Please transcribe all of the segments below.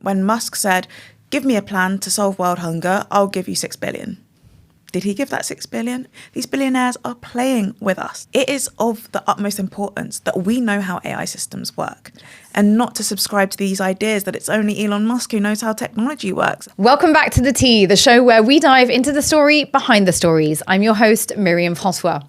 When Musk said, give me a plan to solve world hunger, I'll give you 6 billion. Did he give that 6 billion? These billionaires are playing with us. It is of the utmost importance that we know how AI systems work and not to subscribe to these ideas that it's only Elon Musk who knows how technology works. Welcome back to The Tea, the show where we dive into the story behind the stories. I'm your host, Myriam Francois.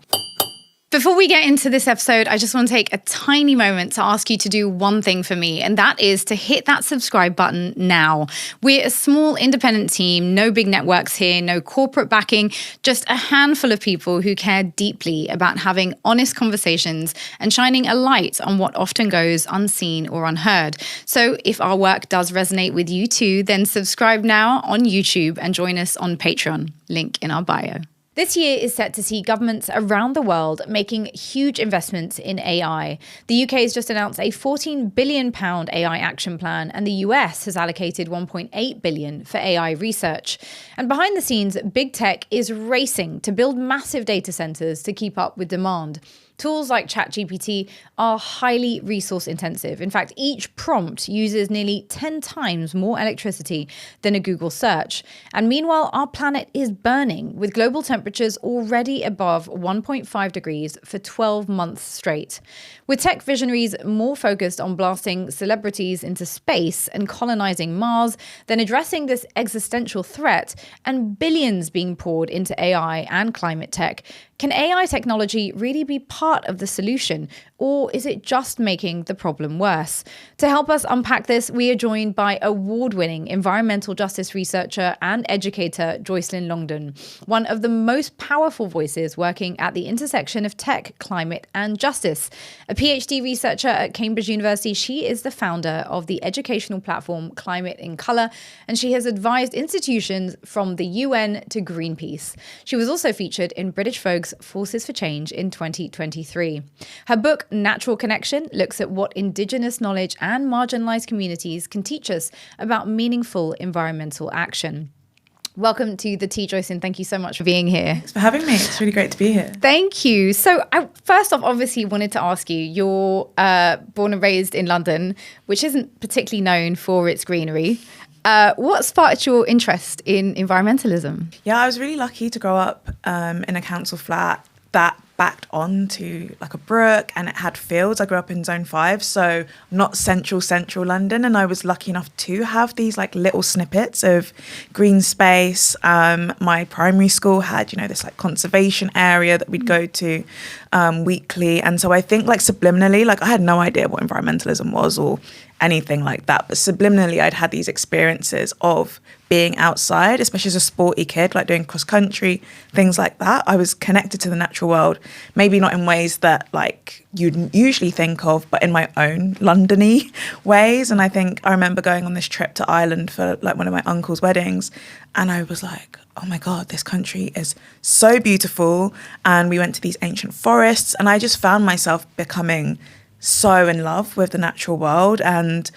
Before we get into this episode, I just want to take a tiny moment to ask you to do one thing for me, and that is to hit that subscribe button now. We're a small independent team, no big networks here, no corporate backing, just a handful of people who care deeply about having honest conversations and shining a light on what often goes unseen or unheard. So if our work does resonate with you too, then subscribe now on YouTube and join us on Patreon, link in our bio. This year is set to see governments around the world making huge investments in AI. The UK has just announced a £14 billion AI action plan, and the US has allocated £1.8 billion for AI research. And behind the scenes, big tech is racing to build massive data centers to keep up with demand. Tools like ChatGPT are highly resource intensive. In fact, each prompt uses nearly 10 times more electricity than a Google search. And meanwhile, our planet is burning, with global temperatures already above 1.5 degrees for 12 months straight. With tech visionaries more focused on blasting celebrities into space and colonizing Mars than addressing this existential threat, and billions being poured into AI and climate tech, can AI technology really be part of the solution, or is it just making the problem worse? To help us unpack this, we are joined by award-winning environmental justice researcher and educator Joycelyn Longdon, one of the most powerful voices working at the intersection of tech, climate, and justice. A PhD researcher at Cambridge University, she is the founder of the educational platform Climate in Colour, and she has advised institutions from the UN to Greenpeace. She was also featured in British Vogue's Forces for Change in 2023. Her book, Natural Connection, looks at what Indigenous knowledge and marginalised communities can teach us about meaningful environmental action. Welcome to The Tea, Joycelyn. Thank you so much for being here. Thanks for having me. It's really great to be here. Thank you. So I first off, obviously wanted to ask you, you're born and raised in London, which isn't particularly known for its greenery. What sparked your interest in environmentalism? Yeah, I was really lucky to grow up in a council flat that backed onto like a brook, and it had fields. I grew up in Zone 5, so not central London, and I was lucky enough to have these like little snippets of green space. My primary school had, this like conservation area that we'd go to weekly, and so I think like subliminally, like I had no idea what environmentalism was or anything like that, but subliminally I'd had these experiences of being outside, especially as a sporty kid, like doing cross country, things like that. I was connected to the natural world, maybe not in ways that like you'd usually think of, but in my own London-y ways. And I think I remember going on this trip to Ireland for like one of my uncle's weddings, and I was like, oh my God, this country is so beautiful. And we went to these ancient forests, and I just found myself becoming so in love with the natural world. And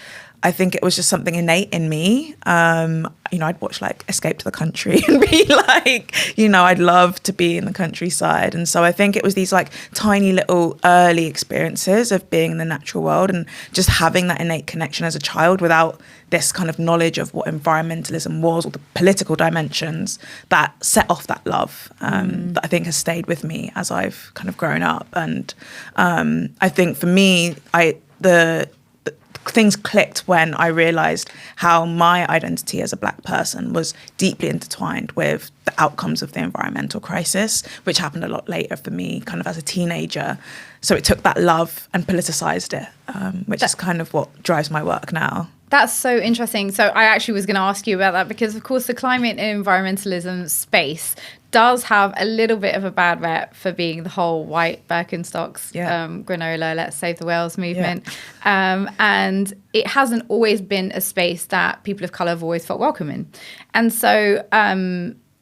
I think it was just something innate in me. I'd watch like Escape to the Country and be like, I'd love to be in the countryside. And so I think it was these like tiny little early experiences of being in the natural world and just having that innate connection as a child without this kind of knowledge of what environmentalism was or the political dimensions that set off that love that I think has stayed with me as I've kind of grown up. And I think for me, the things clicked when I realised how my identity as a Black person was deeply intertwined with the outcomes of the environmental crisis, which happened a lot later for me, kind of as a teenager. So it took that love and politicised it, which is kind of what drives my work now. That's so interesting. So I actually was going to ask you about that because, of course, the climate and environmentalism space does have a little bit of a bad rep for being the whole white Birkenstocks, granola, let's save the whales movement. Yeah. And it hasn't always been a space that people of colour have always felt welcome in. And so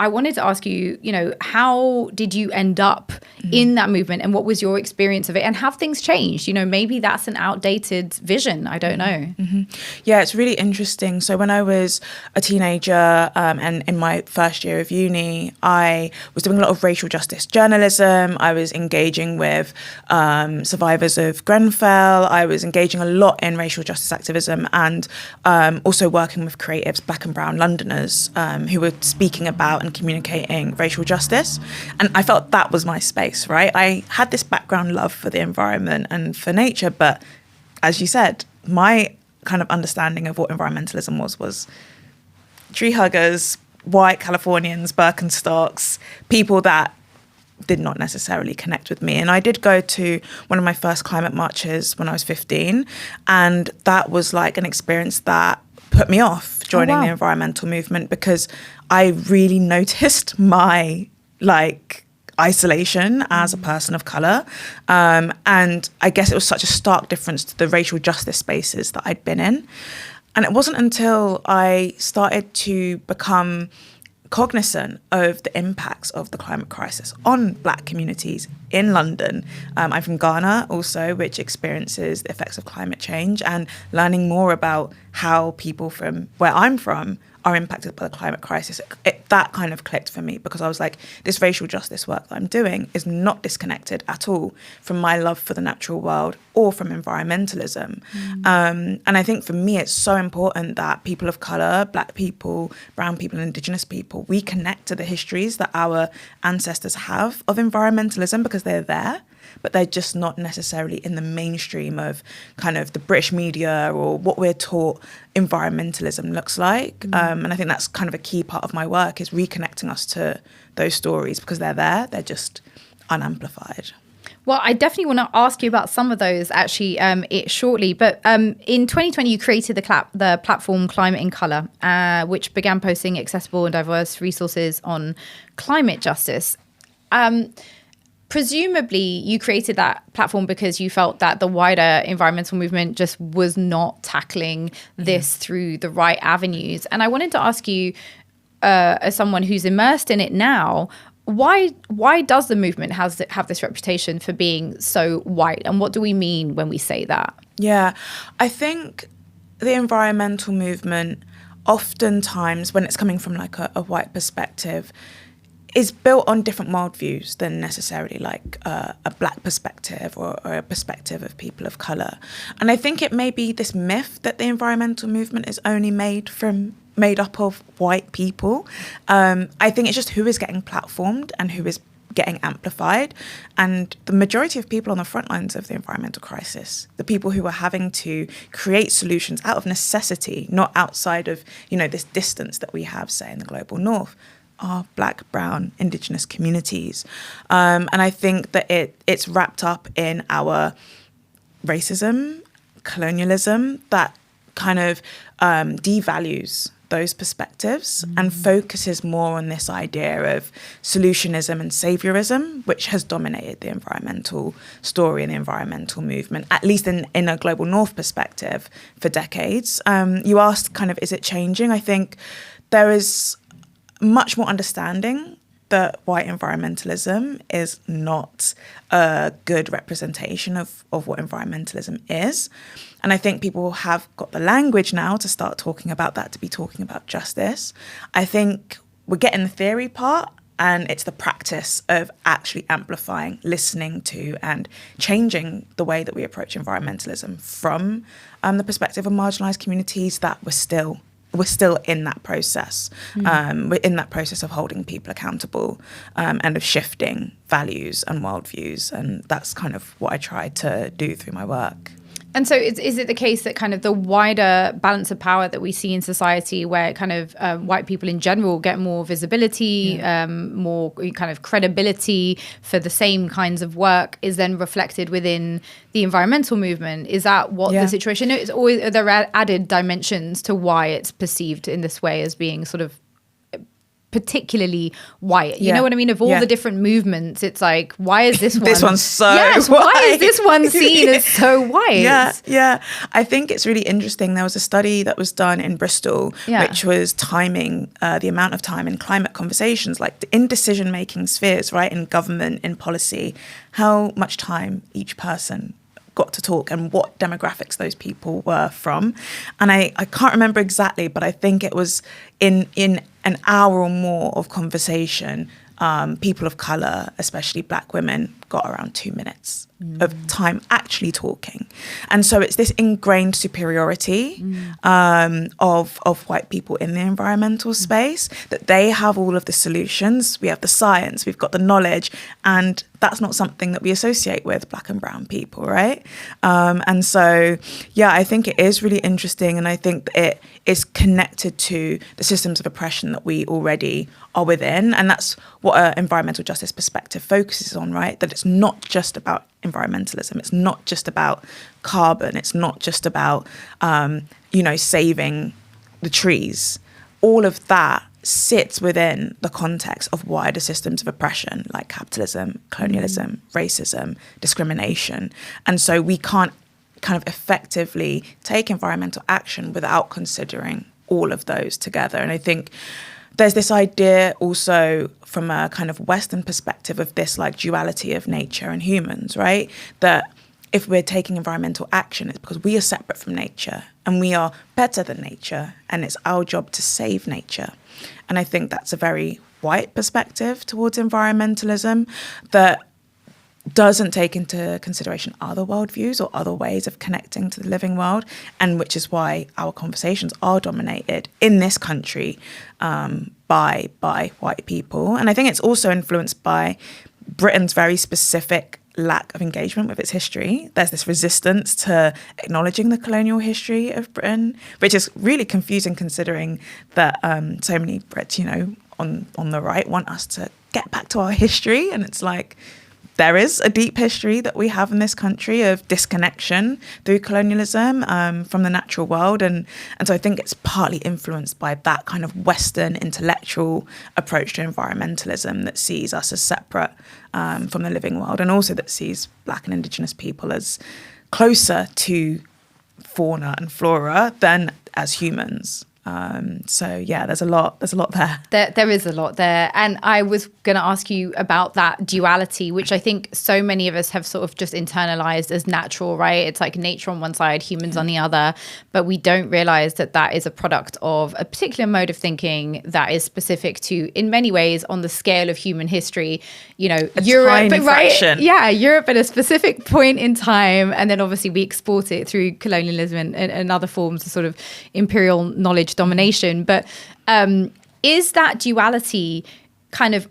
I wanted to ask you, how did you end up in that movement, and what was your experience of it, and have things changed? Maybe that's an outdated vision. I don't know. Yeah, it's really interesting. So when I was a teenager and in my first year of uni, I was doing a lot of racial justice journalism. I was engaging with survivors of Grenfell. I was engaging a lot in racial justice activism, and also working with creatives, Black and Brown Londoners, who were speaking about and communicating racial justice. And I felt that was my space, right? I had this background love for the environment and for nature, but as you said, my kind of understanding of what environmentalism was tree huggers, white Californians, Birkenstocks, people that did not necessarily connect with me. And I did go to one of my first climate marches when I was 15, and that was like an experience that put me off joining the environmental movement, because I really noticed my isolation as a person of colour. And I guess it was such a stark difference to the racial justice spaces that I'd been in. And it wasn't until I started to become cognizant of the impacts of the climate crisis on Black communities in London. I'm from Ghana also, which experiences the effects of climate change, and learning more about how people from where I'm from are impacted by the climate crisis. That kind of clicked for me, because I was like, this racial justice work that I'm doing is not disconnected at all from my love for the natural world or from environmentalism. And I think for me, it's so important that people of colour, Black people, brown people, and Indigenous people, we connect to the histories that our ancestors have of environmentalism, because they're there, but they're just not necessarily in the mainstream of kind of the British media or what we're taught environmentalism looks like. And I think that's kind of a key part of my work, is reconnecting us to those stories, because they're there, they're just unamplified. Well, I definitely want to ask you about some of those actually shortly. But in 2020, you created the platform Climate in Colour, which began posting accessible and diverse resources on climate justice. Presumably, you created that platform because you felt that the wider environmental movement just was not tackling this through the right avenues. And I wanted to ask you, as someone who's immersed in it now, why does the movement have this reputation for being so white? And what do we mean when we say that? Yeah, I think the environmental movement, oftentimes when it's coming from like a white perspective, is built on different worldviews than necessarily like a Black perspective or a perspective of people of colour. And I think it may be this myth that the environmental movement is only made up of white people. I think it's just who is getting platformed and who is getting amplified. And the majority of people on the front lines of the environmental crisis, the people who are having to create solutions out of necessity, not outside of, this distance that we have, say, in the global north, are Black, brown, Indigenous communities. And I think that it's wrapped up in our racism, colonialism, that kind of devalues those perspectives and focuses more on this idea of solutionism and saviorism, which has dominated the environmental story and the environmental movement, at least in a global north perspective, for decades. You asked kind of, is it changing? I think there is much more understanding that white environmentalism is not a good representation of what environmentalism is. And I think people have got the language now to start talking about that, to be talking about justice. I think we're getting the theory part, and it's the practice of actually amplifying, listening to, and changing the way that we approach environmentalism from the perspective of marginalised communities that we're still in that process. We're in that process of holding people accountable and of shifting values and worldviews. And that's kind of what I try to do through my work. And so is it the case that kind of the wider balance of power that we see in society, where kind of white people in general get more visibility, more kind of credibility for the same kinds of work, is then reflected within the environmental movement? Is that what the situation is? Or are there added dimensions to why it's perceived in this way as being sort of particularly white. You Yeah. know what I mean? Of all Yeah. the different movements, it's like, why is this one? This one's so yes, white. why is this one seen as so white? Yeah. I think it's really interesting. There was a study that was done in Bristol, Yeah. which was timing the amount of time in climate conversations, like in decision-making spheres, right, in government, in policy, how much time each person got to talk and what demographics those people were from. And I can't remember exactly, but I think it was in an hour or more of conversation, people of colour, especially black women, got around 2 minutes of time actually talking. And so it's this ingrained superiority of white people in the environmental space, that they have all of the solutions. We have the science, we've got the knowledge, and that's not something that we associate with black and brown people, right? And so, yeah, I think it is really interesting, and I think that it is connected to the systems of oppression that we already are within. And that's what an environmental justice perspective focuses on, right? That it's not just about environmentalism. It's not just about carbon. It's not just about, saving the trees. All of that sits within the context of wider systems of oppression like capitalism, colonialism, racism, discrimination. And so we can't kind of effectively take environmental action without considering all of those together. And I think there's this idea also from a kind of Western perspective of this like duality of nature and humans, right? That if we're taking environmental action, it's because we are separate from nature and we are better than nature, and it's our job to save nature. And I think that's a very white perspective towards environmentalism that doesn't take into consideration other worldviews or other ways of connecting to the living world, and which is why our conversations are dominated in this country by white people. And I think it's also influenced by Britain's very specific lack of engagement with its history. There's this resistance to acknowledging the colonial history of Britain, which is really confusing considering that so many Brits, on the right want us to get back to our history. And it's like, there is a deep history that we have in this country of disconnection through colonialism from the natural world. And so I think it's partly influenced by that kind of Western intellectual approach to environmentalism that sees us as separate from the living world, and also that sees Black and Indigenous people as closer to fauna and flora than as humans. So yeah, there's a lot there. There is a lot there. And I was going to ask you about that duality, which I think so many of us have sort of just internalized as natural, right? It's like nature on one side, humans on the other, but we don't realize that that is a product of a particular mode of thinking that is specific to, in many ways, on the scale of human history, Europe, tiny fraction. Yeah, Europe at a specific point in time. And then obviously we export it through colonialism and other forms of sort of imperial knowledge domination. But is that duality kind of,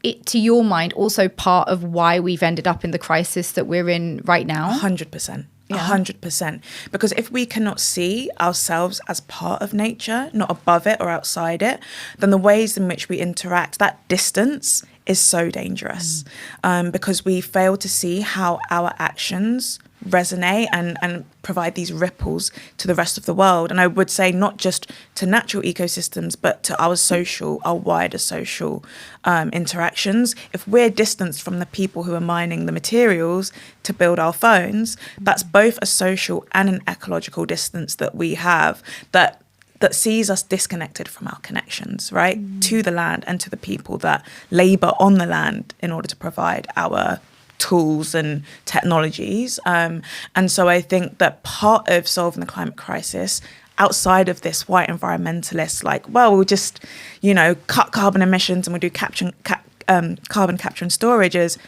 to your mind, also part of why we've ended up in the crisis that we're in right now? 100%. 100%. Because if we cannot see ourselves as part of nature, not above it or outside it, then the ways in which we interact, that distance is so dangerous. Because we fail to see how our actions resonate and provide these ripples to the rest of the world. And I would say not just to natural ecosystems, but to our wider social interactions. If we're distanced from the people who are mining the materials to build our phones, that's both a social and an ecological distance that we have that sees us disconnected from our connections, right, to the land and to the people that labour on the land in order to provide our tools and technologies. And so I think that part of solving the climate crisis, outside of this white environmentalist, we'll just, cut carbon emissions and we'll do carbon capture and storage, is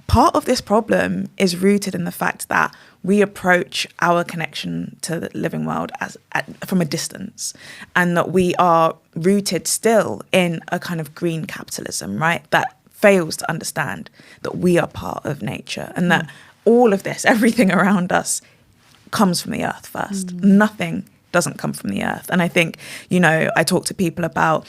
part of this problem is rooted in the fact that we approach our connection to the living world from a distance, and that we are rooted still in a kind of green capitalism, right? That fails to understand that we are part of nature and that all of this, everything around us, comes from the earth first. Nothing doesn't come from the earth. And I think, I talk to people about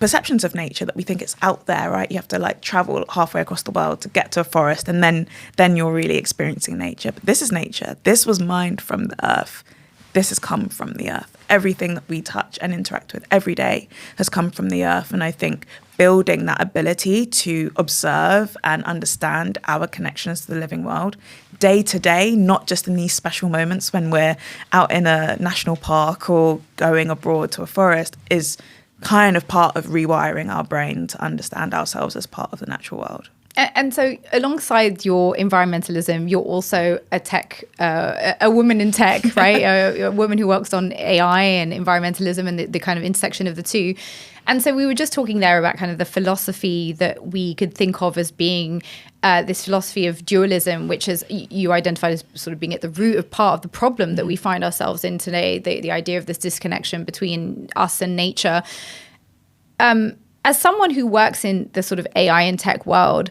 perceptions of nature that we think it's out there, right? You have to travel halfway across the world to get to a forest, and then you're really experiencing nature. But this is nature. This was mined from the earth. This has come from the earth. everything that we touch and interact with every day has come from the earth. And I think building that ability to observe and understand our connections to the living world day to day, not just in these special moments when we're out in a national park or going abroad to a forest, is kind of part of rewiring our brain to understand ourselves as part of the natural world. And so alongside your environmentalism, you're also a woman in tech, right? a woman who works on AI and environmentalism and the kind of intersection of the two. And so we were just talking there about kind of the philosophy that we could think of as being this philosophy of dualism, which is you identified as sort of being at the root of part of the problem that we find ourselves in today, the idea of this disconnection between us and nature. As someone who works in the sort of AI and tech world,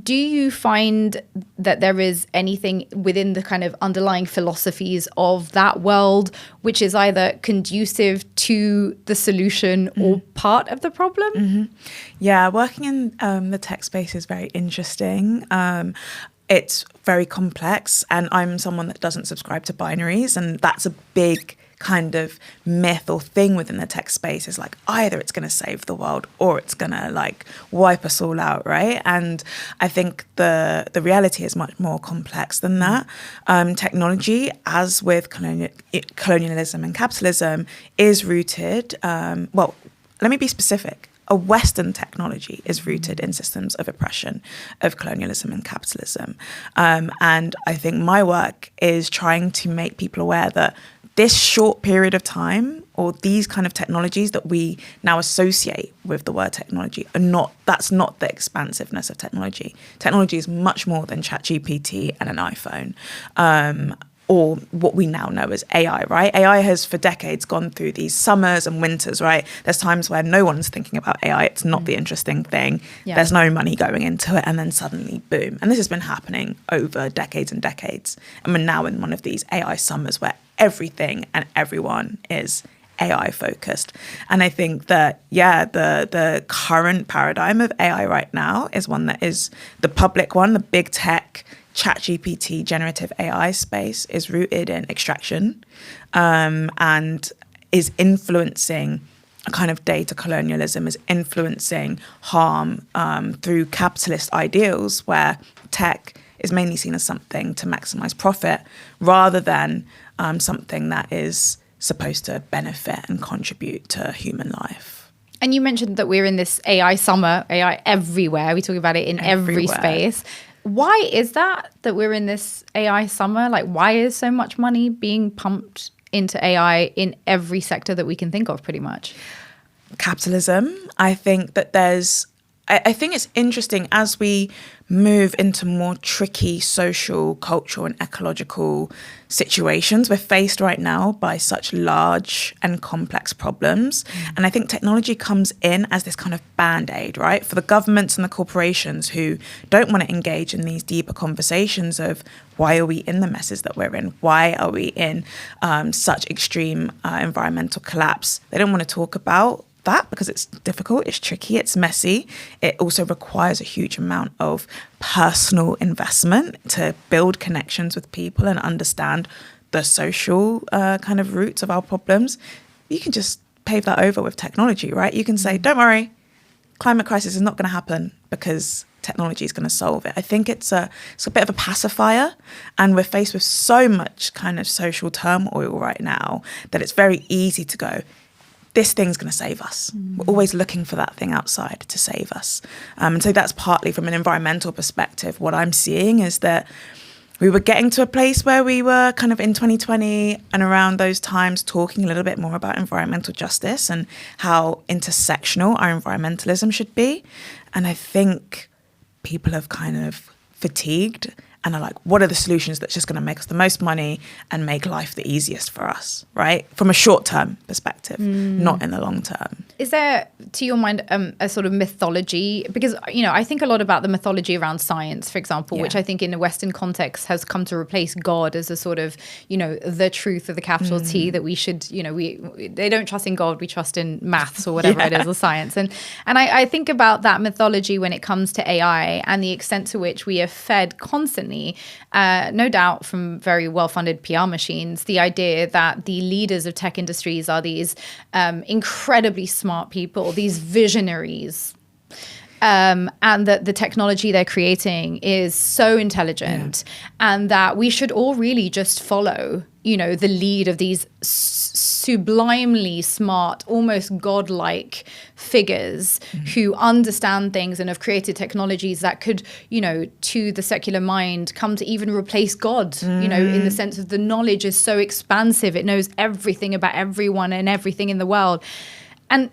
do you find that there is anything within the kind of underlying philosophies of that world which is either conducive to the solution or part of the problem? Mm-hmm. Yeah, working in the tech space is very interesting. It's very complex, and I'm someone that doesn't subscribe to binaries, and that's a big kind of myth or thing within the tech space, is like either it's going to save the world or it's going to like wipe us all out, right? And I think the reality is much more complex than that. Technology, as with colonialism and capitalism, is rooted, well, let me be specific. A Western technology is rooted in systems of oppression, of colonialism and capitalism. And I think my work is trying to make people aware that this short period of time, or these kind of technologies that we now associate with the word technology, that's not the expansiveness of technology. Technology is much more than ChatGPT and an iPhone. Or what we now know as AI, right? AI has for decades gone through these summers and winters, right? There's times where no one's thinking about AI. It's not the interesting thing. Yeah. There's no money going into it. And then suddenly, boom. And this has been happening over decades and decades. And we're now in one of these AI summers where everything and everyone is AI focused. And I think that, yeah, the current paradigm of AI right now is one that is the public one, the big tech, ChatGPT, generative AI space is rooted in extraction and is influencing a kind of data colonialism, is influencing harm through capitalist ideals where tech is mainly seen as something to maximize profit rather than something that is supposed to benefit and contribute to human life. And you mentioned that we're in this AI summer, AI everywhere. We talk about it in every space. Why is that we're in this AI summer? Like, why is so much money being pumped into AI in every sector that we can think of pretty much? Capitalism. I think that I think it's interesting as we move into more tricky social, cultural and ecological situations. We're faced right now by such large and complex problems. And I think technology comes in as this kind of band-aid, right? For the governments and the corporations who don't want to engage in these deeper conversations of why are we in the messes that we're in? Why are we in such extreme environmental collapse? They don't want to talk about that because it's difficult, it's tricky, it's messy. It also requires a huge amount of personal investment to build connections with people and understand the social kind of roots of our problems. You can just pave that over with technology, right? You can say, don't worry, climate crisis is not going to happen because technology is going to solve it. I think it's a bit of a pacifier, and we're faced with so much kind of social turmoil right now that it's very easy to go, this thing's going to save us. We're always looking for that thing outside to save us. And so that's partly from an environmental perspective. What I'm seeing is that we were getting to a place where we were kind of in 2020 and around those times talking a little bit more about environmental justice and how intersectional our environmentalism should be. And I think people have kind of fatigued and are like, what are the solutions that's just going to make us the most money and make life the easiest for us, right? From a short-term perspective, not in the long term. Is there, to your mind, a sort of mythology? Because, I think a lot about the mythology around science, for example, which I think in a Western context has come to replace God as a sort of, the truth of the capital T, that we should, they don't trust in God, we trust in maths or whatever it is, or science. And I think about that mythology when it comes to AI and the extent to which we are fed constantly, no doubt from very well-funded PR machines, the idea that the leaders of tech industries are these incredibly smart people, these visionaries, and that the technology they're creating is so intelligent, and that we should all really just follow, the lead of these sublimely smart, almost godlike figures who understand things and have created technologies that could, to the secular mind, come to even replace God, in the sense of the knowledge is so expansive. It knows everything about everyone and everything in the world. And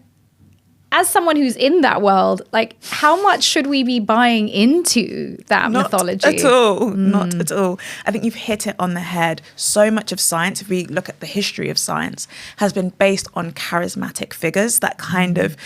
as someone who's in that world, like, how much should we be buying into that mythology? Not at all. Not at all. I think you've hit it on the head. So much of science, if we look at the history of science, has been based on charismatic figures that kind of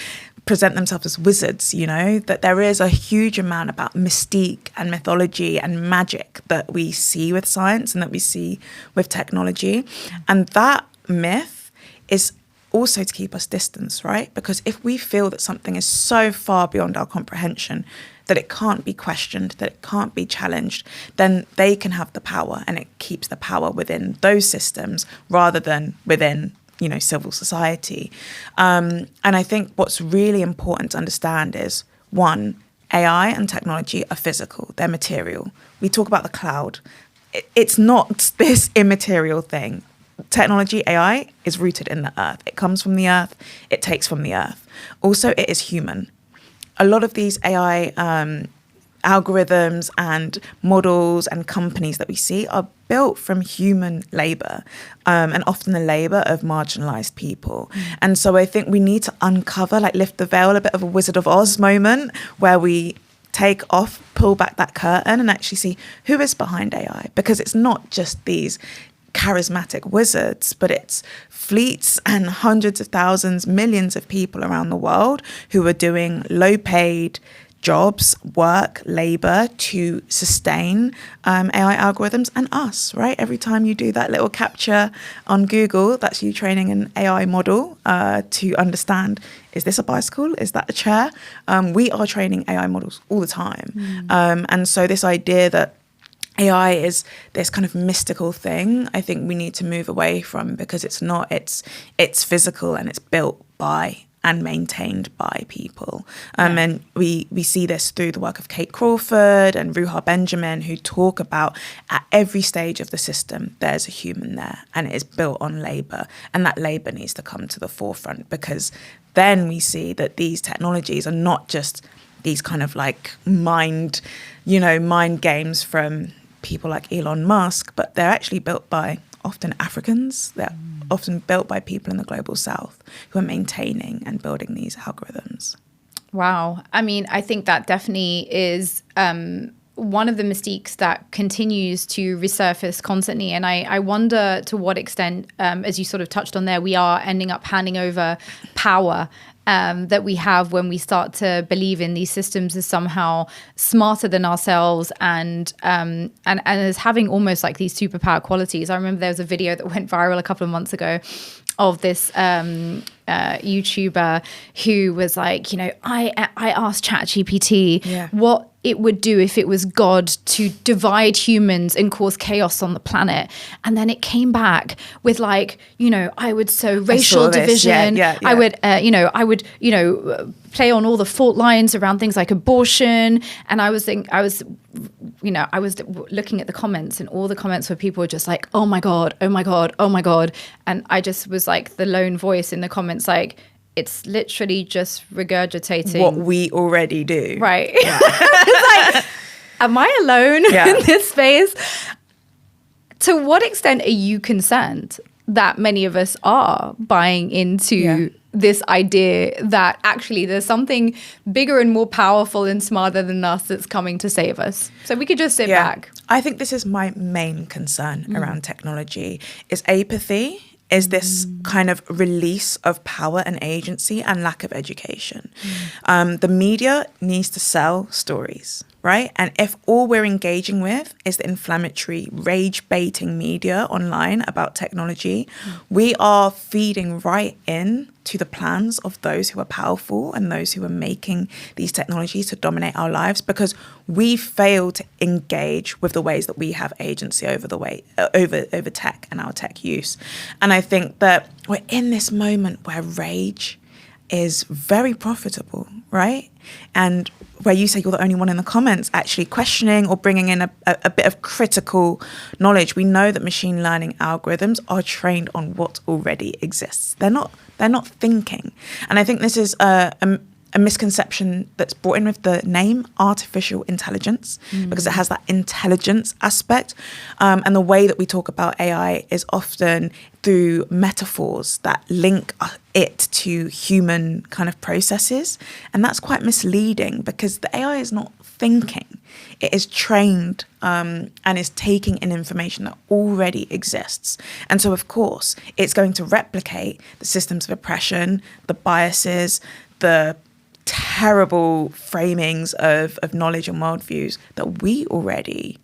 present themselves as wizards, that there is a huge amount about mystique and mythology and magic that we see with science and that we see with technology. And that myth is also to keep us distance, right? Because if we feel that something is so far beyond our comprehension that it can't be questioned, that it can't be challenged, then they can have the power, and it keeps the power within those systems rather than within, civil society. And I think what's really important to understand is, one, AI and technology are physical, they're material. We talk about the cloud. It's not this immaterial thing. Technology, AI, is rooted in the earth. It comes from the earth. It takes from the earth. Also, it is human. A lot of these AI algorithms and models and companies that we see are built from human labor, and often the labor of marginalized people. And so I think we need to uncover, lift the veil, a bit of a Wizard of Oz moment where we pull back that curtain and actually see who is behind AI, because it's not just these charismatic wizards, but it's fleets and hundreds of thousands, millions of people around the world who are doing low-paid jobs, work, labor to sustain AI algorithms, and us, right? Every time you do that little capture on Google, that's you training an AI model to understand, is this a bicycle? Is that a chair? We are training AI models all the time. And so this idea that AI is this kind of mystical thing, I think we need to move away from, because it's not, it's physical and it's built by and maintained by people. And we see this through the work of Kate Crawford and Ruha Benjamin, who talk about at every stage of the system, there's a human there, and it is built on labor. And that labor needs to come to the forefront, because then we see that these technologies are not just these kind of mind games from people like Elon Musk, but they're actually built by often Africans. They're often built by people in the global south who are maintaining and building these algorithms. Wow. I mean, I think that definitely is one of the mystiques that continues to resurface constantly. And I wonder to what extent, as you sort of touched on there, we are ending up handing over power that we have when we start to believe in these systems as somehow smarter than ourselves and as having almost like these superpower qualities. I remember there was a video that went viral a couple of months ago of this YouTuber who was like, I asked ChatGPT what it would do if it was God to divide humans and cause chaos on the planet. And then it came back with I would sow racial division. I would, I would play on all the fault lines around things like abortion. And I was looking at the comments, and all the comments where people were just like, oh my God, oh my God, oh my God. And I just was like the lone voice in the comments, it's literally just regurgitating what we already do. Right. Yeah. It's like, am I alone in this space? To what extent are you concerned that many of us are buying into this idea that actually there's something bigger and more powerful and smarter than us that's coming to save us? So we could just sit back. I think this is my main concern around technology, is apathy. is this kind of release of power and agency and lack of education. The media needs to sell stories, right? And if all we're engaging with is the inflammatory, rage-baiting media online about technology, we are feeding right in to the plans of those who are powerful and those who are making these technologies to dominate our lives, because we fail to engage with the ways that we have agency over over tech and our tech use. And I think that we're in this moment where rage is very profitable, right? And where you say you're the only one in the comments actually questioning or bringing in a bit of critical knowledge. We know that machine learning algorithms are trained on what already exists. They're not thinking. And I think this is a misconception that's brought in with the name artificial intelligence, because it has that intelligence aspect. And the way that we talk about AI is often through metaphors that link it to human kind of processes. And that's quite misleading, because the AI is not thinking. It is trained and is taking in information that already exists. And so, of course, it's going to replicate the systems of oppression, the biases, the terrible framings of knowledge and worldviews that we already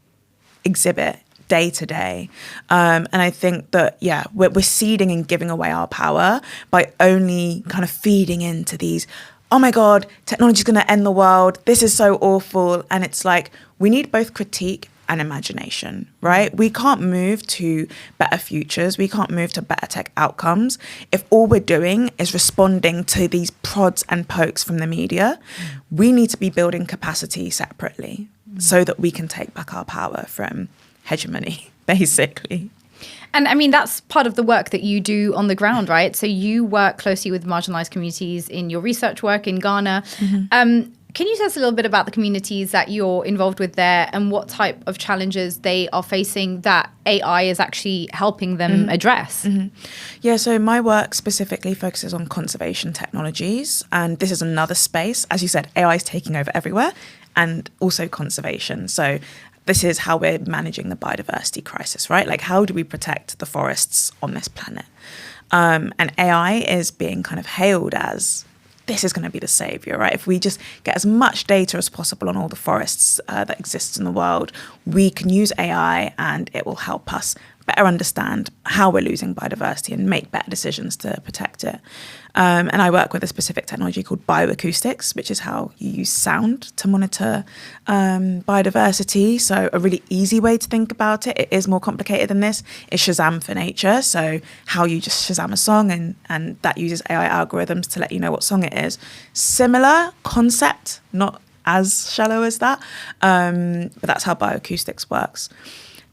exhibit day to day. And I think that, we're ceding and giving away our power by only kind of feeding into these, oh my God, technology is going to end the world. This is so awful. And it's like, we need both critique and imagination, right? We can't move to better futures. We can't move to better tech outcomes if all we're doing is responding to these prods and pokes from the media. We need to be building capacity separately so that we can take back our power from hegemony, basically. And I mean, that's part of the work that you do on the ground, right? So you work closely with marginalized communities in your research work in Ghana. Can you tell us a little bit about the communities that you're involved with there and what type of challenges they are facing that AI is actually helping them address? Yeah, so my work specifically focuses on conservation technologies. And this is another space. As you said, AI is taking over everywhere, and also conservation. So this is how we're managing the biodiversity crisis, right? Like, how do we protect the forests on this planet? And AI is being kind of hailed as, this is going to be the savior, right? If we just get as much data as possible on all the forests that exist in the world, we can use AI and it will help us better understand how we're losing biodiversity and make better decisions to protect it. And I work with a specific technology called bioacoustics, which is how you use sound to monitor biodiversity. So a really easy way to think about it, it is more complicated than this, is Shazam for nature. So how you just Shazam a song and that uses AI algorithms to let you know what song it is. Similar concept, not as shallow as that, but that's how bioacoustics works.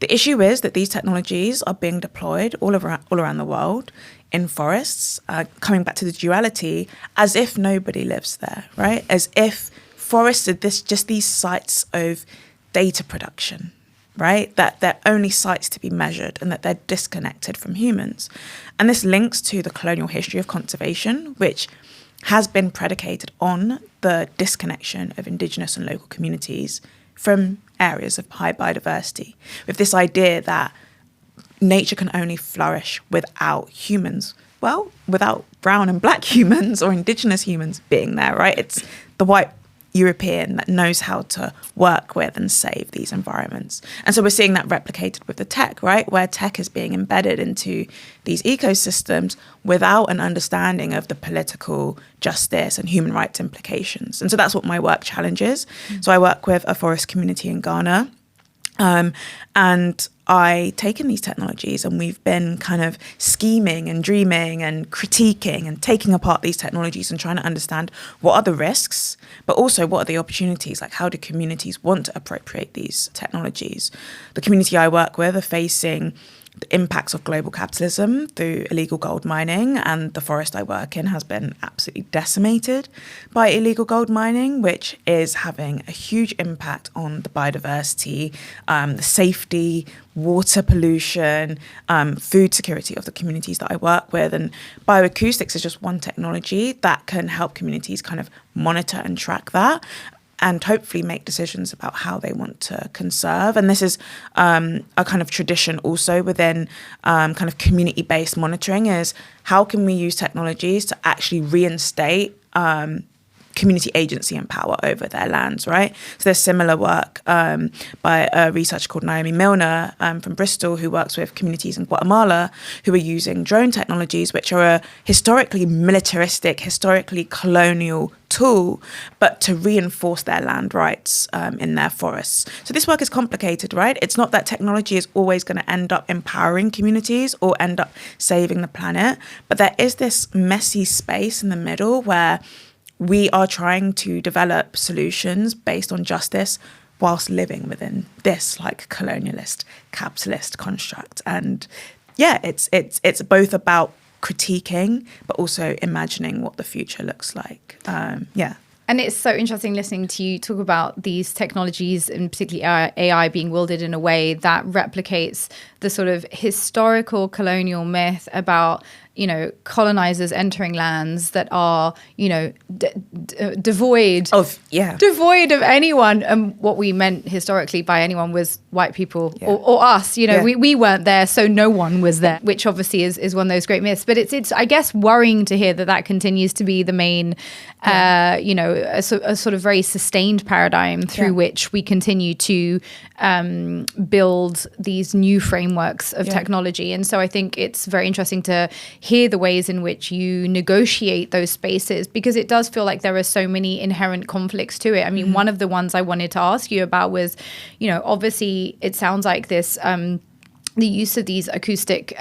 The issue is that these technologies are being deployed all around the world in forests, coming back to the duality, as if nobody lives there, right? As if forests are just these sites of data production, right? That they're only sites to be measured and that they're disconnected from humans. And this links to the colonial history of conservation, which has been predicated on the disconnection of Indigenous and local communities from areas of high biodiversity, with this idea that nature can only flourish without humans. Well, without brown and black humans or Indigenous humans being there, right? It's the white European that knows how to work with and save these environments. And so we're seeing that replicated with the tech, right? Where tech is being embedded into these ecosystems without an understanding of the political justice and human rights implications. And so that's what my work challenges. So I work with a forest community in Ghana. And I take in these technologies and we've been kind of scheming and dreaming and critiquing and taking apart these technologies and trying to understand what are the risks, but also what are the opportunities, like how do communities want to appropriate these technologies? The community I work with are facing the impacts of global capitalism through illegal gold mining, and the forest I work in has been absolutely decimated by illegal gold mining, which is having a huge impact on the biodiversity, the safety, water pollution, food security of the communities that I work with. And bioacoustics is just one technology that can help communities kind of monitor and track that. and hopefully make decisions about how they want to conserve. And this is a kind of tradition also within kind of community-based monitoring, is how can we use technologies to actually reinstate community agency and power over their lands, right? So there's similar work by a researcher called Naomi Milner from Bristol, who works with communities in Guatemala who are using drone technologies, which are a historically militaristic, historically colonial tool, but to reinforce their land rights in their forests. So this work is complicated, right? It's not that technology is always going to end up empowering communities or end up saving the planet, but there is this messy space in the middle where we are trying to develop solutions based on justice whilst living within this like colonialist, capitalist construct. And yeah, it's both about critiquing, but also imagining what the future looks like. And it's so interesting listening to you talk about these technologies, and particularly AI being wielded in a way that replicates the sort of historical colonial myth about, you know, colonizers entering lands that are, you know, devoid of anyone. And what we meant historically by anyone was white people or us. You know, we weren't there, so no one was there, which obviously is one of those great myths. But it's I guess worrying to hear that continues to be the main, you know, a sort of very sustained paradigm through which we continue to build these new frameworks of technology. And so I think it's very interesting to hear the ways in which you negotiate those spaces, because it does feel like there are so many inherent conflicts to it. I mean, one of the ones I wanted to ask you about was, you know, obviously it sounds like this the use of these acoustic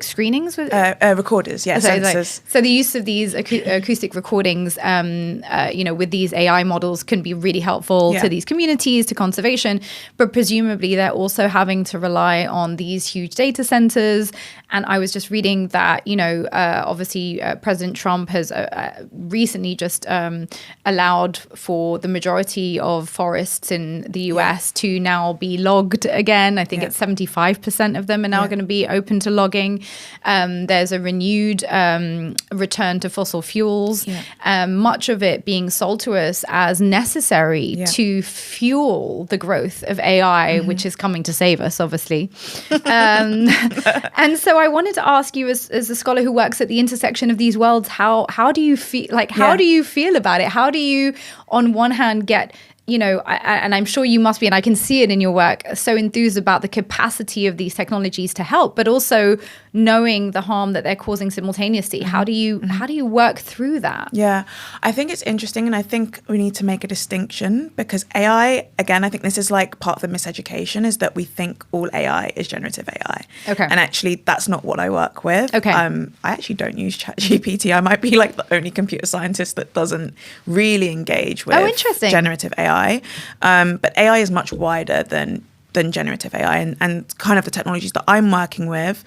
screenings with recorders, sensors. So the use of these acoustic recordings, you know, with these AI models can be really helpful to these communities, to conservation, but presumably they're also having to rely on these huge data centers. And I was just reading that, you know, obviously President Trump has recently just allowed for the majority of forests in the US to now be logged again. I think it's 75% of them are now going to be open to logging. There's a renewed return to fossil fuels, much of it being sold to us as necessary to fuel the growth of AI, which is coming to save us, obviously. And so I wanted to ask you, as a scholar who works at the intersection of these worlds, how do you feel? Like, how do you feel about it? How do you, on one hand, get, you know, and I'm sure you must be, and I can see it in your work, so enthused about the capacity of these technologies to help, but also knowing the harm that they're causing simultaneously. How do you work through that? Yeah, I think it's interesting, and I think we need to make a distinction, because AI, again, I think this is like part of the miseducation, is that we think all AI is generative AI. Okay. And actually, that's not what I work with. Okay. I actually don't use ChatGPT. I might be like the only computer scientist that doesn't really engage with generative AI. But AI is much wider than generative AI, and kind of the technologies that I'm working with,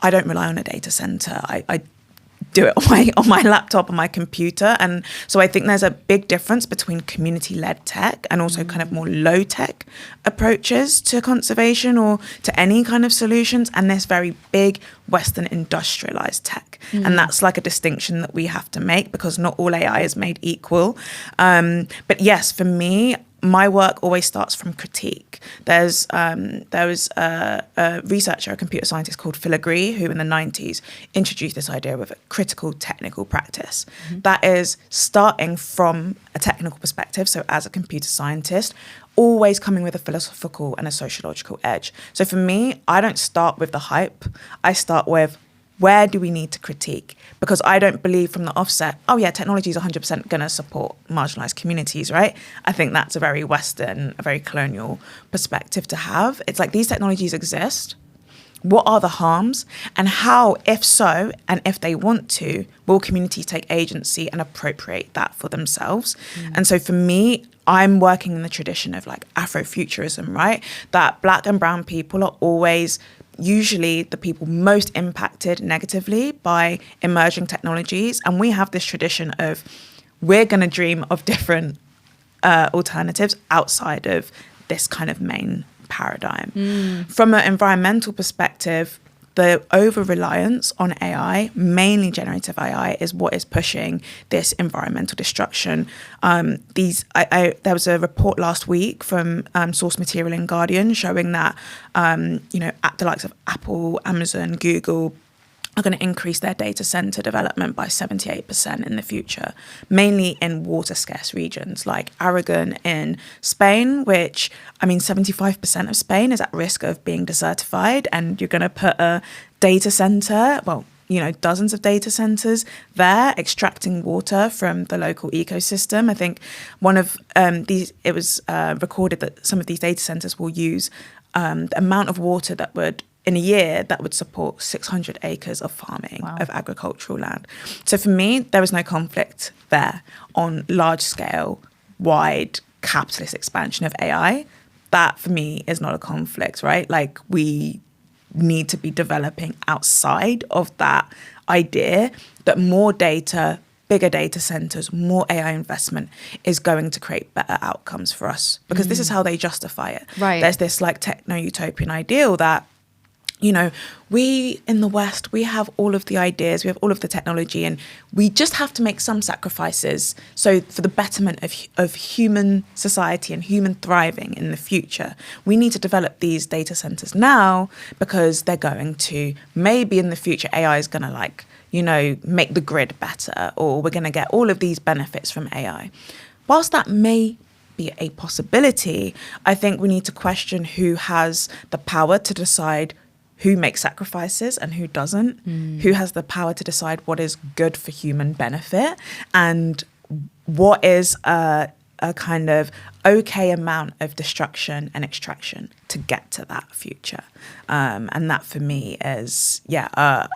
I don't rely on a data center. I do it on my laptop, on my computer. And so I think there's a big difference between community-led tech and also kind of more low-tech approaches to conservation or to any kind of solutions, and this very big Western industrialized tech. And that's like a distinction that we have to make, because not all AI is made equal. But yes, for me, my work always starts from critique. There was a researcher, a computer scientist called Filigree, who in the 90s introduced this idea of a critical technical practice. That is starting from a technical perspective. So as a computer scientist, always coming with a philosophical and a sociological edge. So for me, I don't start with the hype. I start with, where do we need to critique? Because I don't believe from the offset, oh yeah, technology is 100% going to support marginalized communities, right? I think that's a very Western, a very colonial perspective to have. It's like, these technologies exist. What are the harms? And how, if so, and if they want to, will communities take agency and appropriate that for themselves? And so for me, I'm working in the tradition of like Afrofuturism, right? That Black and brown people are always usually the people most impacted negatively by emerging technologies. And we have this tradition of, we're going to dream of different alternatives outside of this kind of main paradigm. From an environmental perspective, the over-reliance on AI, mainly generative AI, is what is pushing this environmental destruction. There was a report last week from source material in Guardian showing that, at the likes of Apple, Amazon, Google, are going to increase their data center development by 78% in the future, mainly in water scarce regions like Aragon in Spain, which, 75% of Spain is at risk of being desertified. And you're going to put a data center, dozens of data centers there, extracting water from the local ecosystem. I think one of it was recorded that some of these data centers will use the amount of water in a year that would support 600 acres of farming, of agricultural land. So for me, there was no conflict there on large scale, wide capitalist expansion of AI. That for me is not a conflict, right? Like, we need to be developing outside of that idea that more data, bigger data centers, more AI investment is going to create better outcomes for us, because this is how they justify it. Right. There's this like techno-utopian ideal that, we in the West, we have all of the ideas, we have all of the technology, and we just have to make some sacrifices. So for the betterment of human society and human thriving in the future, we need to develop these data centers now, because they're going to, maybe in the future, AI is going to make the grid better, or we're going to get all of these benefits from AI. Whilst that may be a possibility, I think we need to question who has the power to decide who makes sacrifices and who doesn't, who has the power to decide what is good for human benefit, and what is a kind of okay amount of destruction and extraction to get to that future. And that for me is,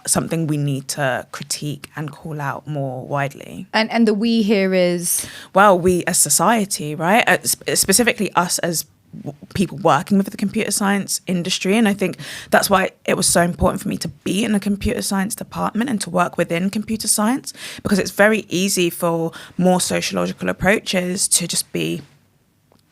something we need to critique and call out more widely. And the we here is? Well, we as society, right? Specifically us as people working with the computer science industry. And I think that's why it was so important for me to be in a computer science department and to work within computer science, because it's very easy for more sociological approaches to just be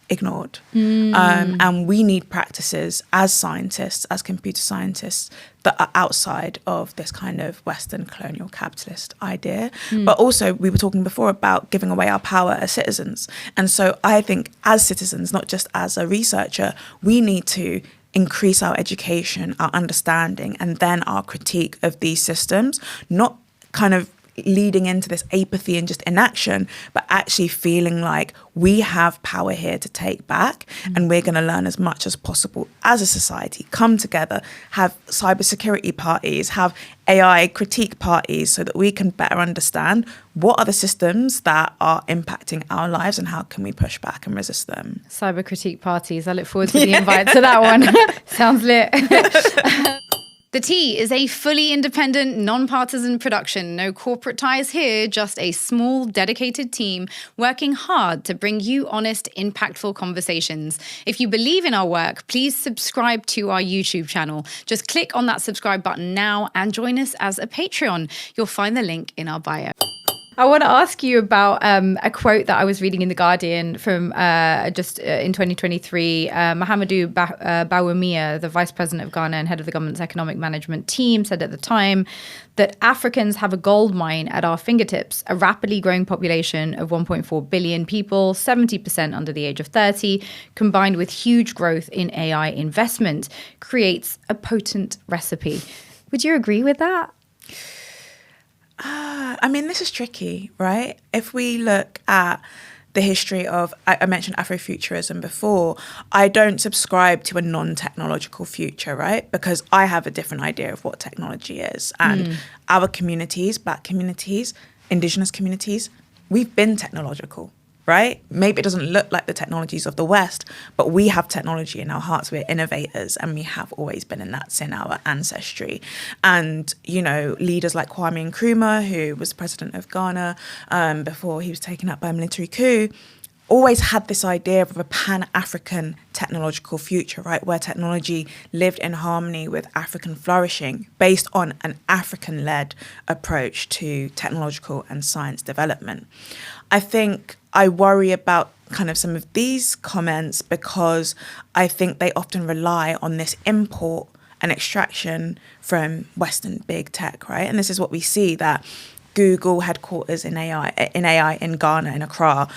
ignored. And we need practices as scientists, as computer scientists, that are outside of this kind of Western colonial capitalist idea. But also, we were talking before about giving away our power as citizens. And so I think as citizens, not just as a researcher, we need to increase our education, our understanding, and then our critique of these systems, not kind of leading into this apathy and just inaction, but actually feeling like we have power here to take back, and we're going to learn as much as possible as a society, come together, have cybersecurity parties, have AI critique parties, so that we can better understand what are the systems that are impacting our lives and how can we push back and resist them. Cyber critique parties. I look forward to the invite to that one. Sounds lit. The Tea is a fully independent, non-partisan production. No corporate ties here, just a small, dedicated team working hard to bring you honest, impactful conversations. If you believe in our work, please subscribe to our YouTube channel. Just click on that subscribe button now and join us as a Patreon. You'll find the link in our bio. I want to ask you about a quote that I was reading in The Guardian from in 2023. Mahamadou Bawumia, the Vice President of Ghana and head of the government's economic management team, said at the time that Africans have a gold mine at our fingertips, a rapidly growing population of 1.4 billion people, 70% under the age of 30, combined with huge growth in AI investment, creates a potent recipe. Would you agree with that? This is tricky, right? If we look at the history of, I mentioned Afrofuturism before, I don't subscribe to a non-technological future, right? Because I have a different idea of what technology is. And our communities, Black communities, Indigenous communities, we've been technological, right? Maybe it doesn't look like the technologies of the West, but we have technology in our hearts. We're innovators, and we have always been in that. It's in our ancestry. And, leaders like Kwame Nkrumah, who was president of Ghana before he was taken out by a military coup, always had this idea of a pan-African technological future, right, where technology lived in harmony with African flourishing based on an African-led approach to technological and science development. I think I worry about kind of some of these comments because I think they often rely on this import and extraction from Western big tech, right? And this is what we see, that Google headquarters in AI in Ghana, in Accra,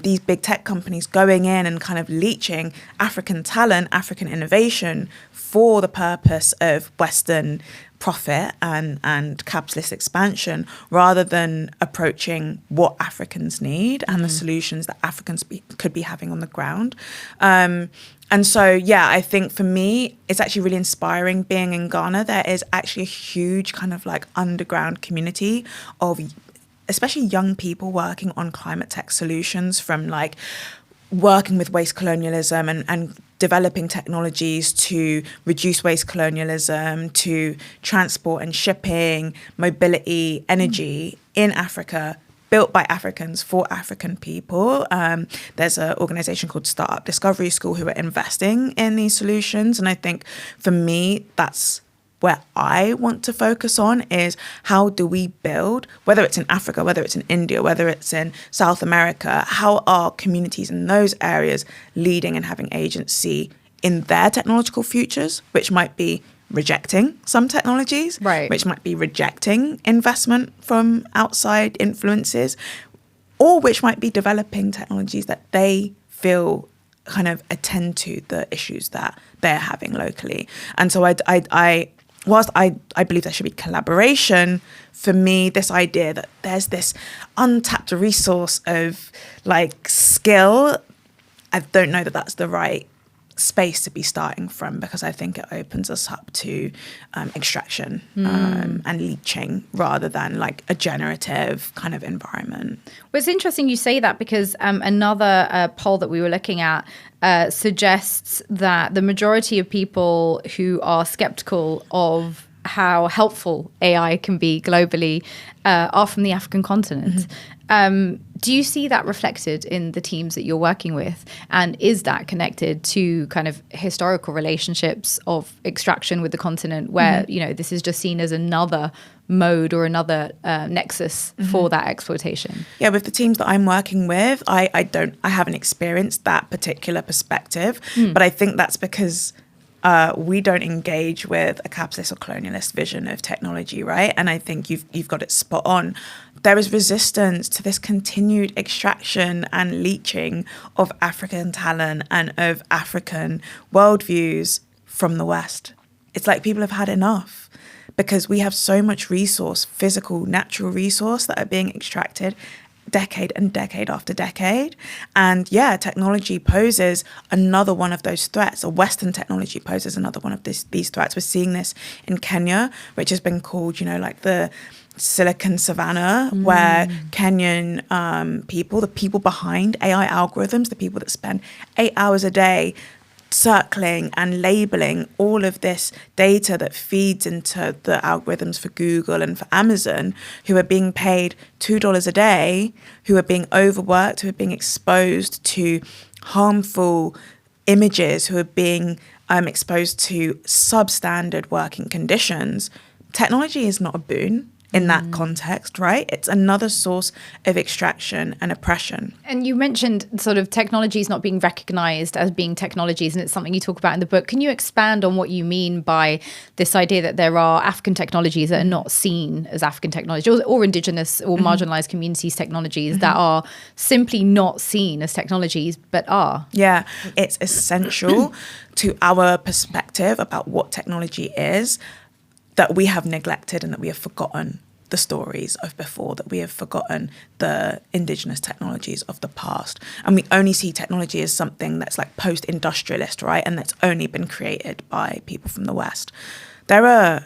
these big tech companies going in and kind of leeching African talent, African innovation for the purpose of Western profit and capitalist expansion, rather than approaching what Africans need and the solutions that Africans could be having on the ground. And so, yeah, I think for me, it's actually really inspiring being in Ghana. There is actually a huge kind of like underground community of especially young people working on climate tech solutions, from like working with waste colonialism and developing technologies to reduce waste colonialism, to transport and shipping, mobility, energy in Africa, built by Africans for African people. There's an organization called Startup Discovery School who are investing in these solutions. And I think for me, that's where I want to focus on, is how do we build, whether it's in Africa, whether it's in India, whether it's in South America, how are communities in those areas leading and having agency in their technological futures, which might be rejecting some technologies, right, which might be rejecting investment from outside influences, or which might be developing technologies that they feel kind of attend to the issues that they're having locally. And so whilst I believe there should be collaboration, for me, this idea that there's this untapped resource of like skill, I don't know that that's the right space to be starting from, because I think it opens us up to extraction and leaching rather than like a generative kind of environment. Well, it's interesting you say that, because another poll that we were looking at suggests that the majority of people who are skeptical of how helpful AI can be globally are from the African continent. Do you see that reflected in the teams that you're working with? And is that connected to kind of historical relationships of extraction with the continent, where, you know, this is just seen as another mode or another nexus for that exploitation? Yeah, with the teams that I'm working with, I haven't experienced that particular perspective, but I think that's because we don't engage with a capitalist or colonialist vision of technology, right? And I think you've got it spot on. There is resistance to this continued extraction and leaching of African talent and of African worldviews from the West. It's like people have had enough, because we have so much resource, physical, natural resource, that are being extracted decade and decade after decade. And yeah, technology poses another one of those threats, or Western technology poses another one of these threats. We're seeing this in Kenya, which has been called, you know, like the Silicon Savannah, where Kenyan people, the people behind AI algorithms, the people that spend 8 hours a day circling and labeling all of this data that feeds into the algorithms for Google and for Amazon, who are being paid $2 a day, who are being overworked, who are being exposed to harmful images, who are being exposed to substandard working conditions. Technology is not a boon in that context, right? It's another source of extraction and oppression. And you mentioned sort of technologies not being recognized as being technologies, and it's something you talk about in the book. Can you expand on what you mean by this idea that there are African technologies that are not seen as African technologies, or indigenous or marginalized communities technologies that are simply not seen as technologies, but are? Yeah, it's essential to our perspective about what technology is, that we have neglected and that we have forgotten the stories of before, that we have forgotten the indigenous technologies of the past. And we only see technology as something that's like post-industrialist, right? And that's only been created by people from the West. There are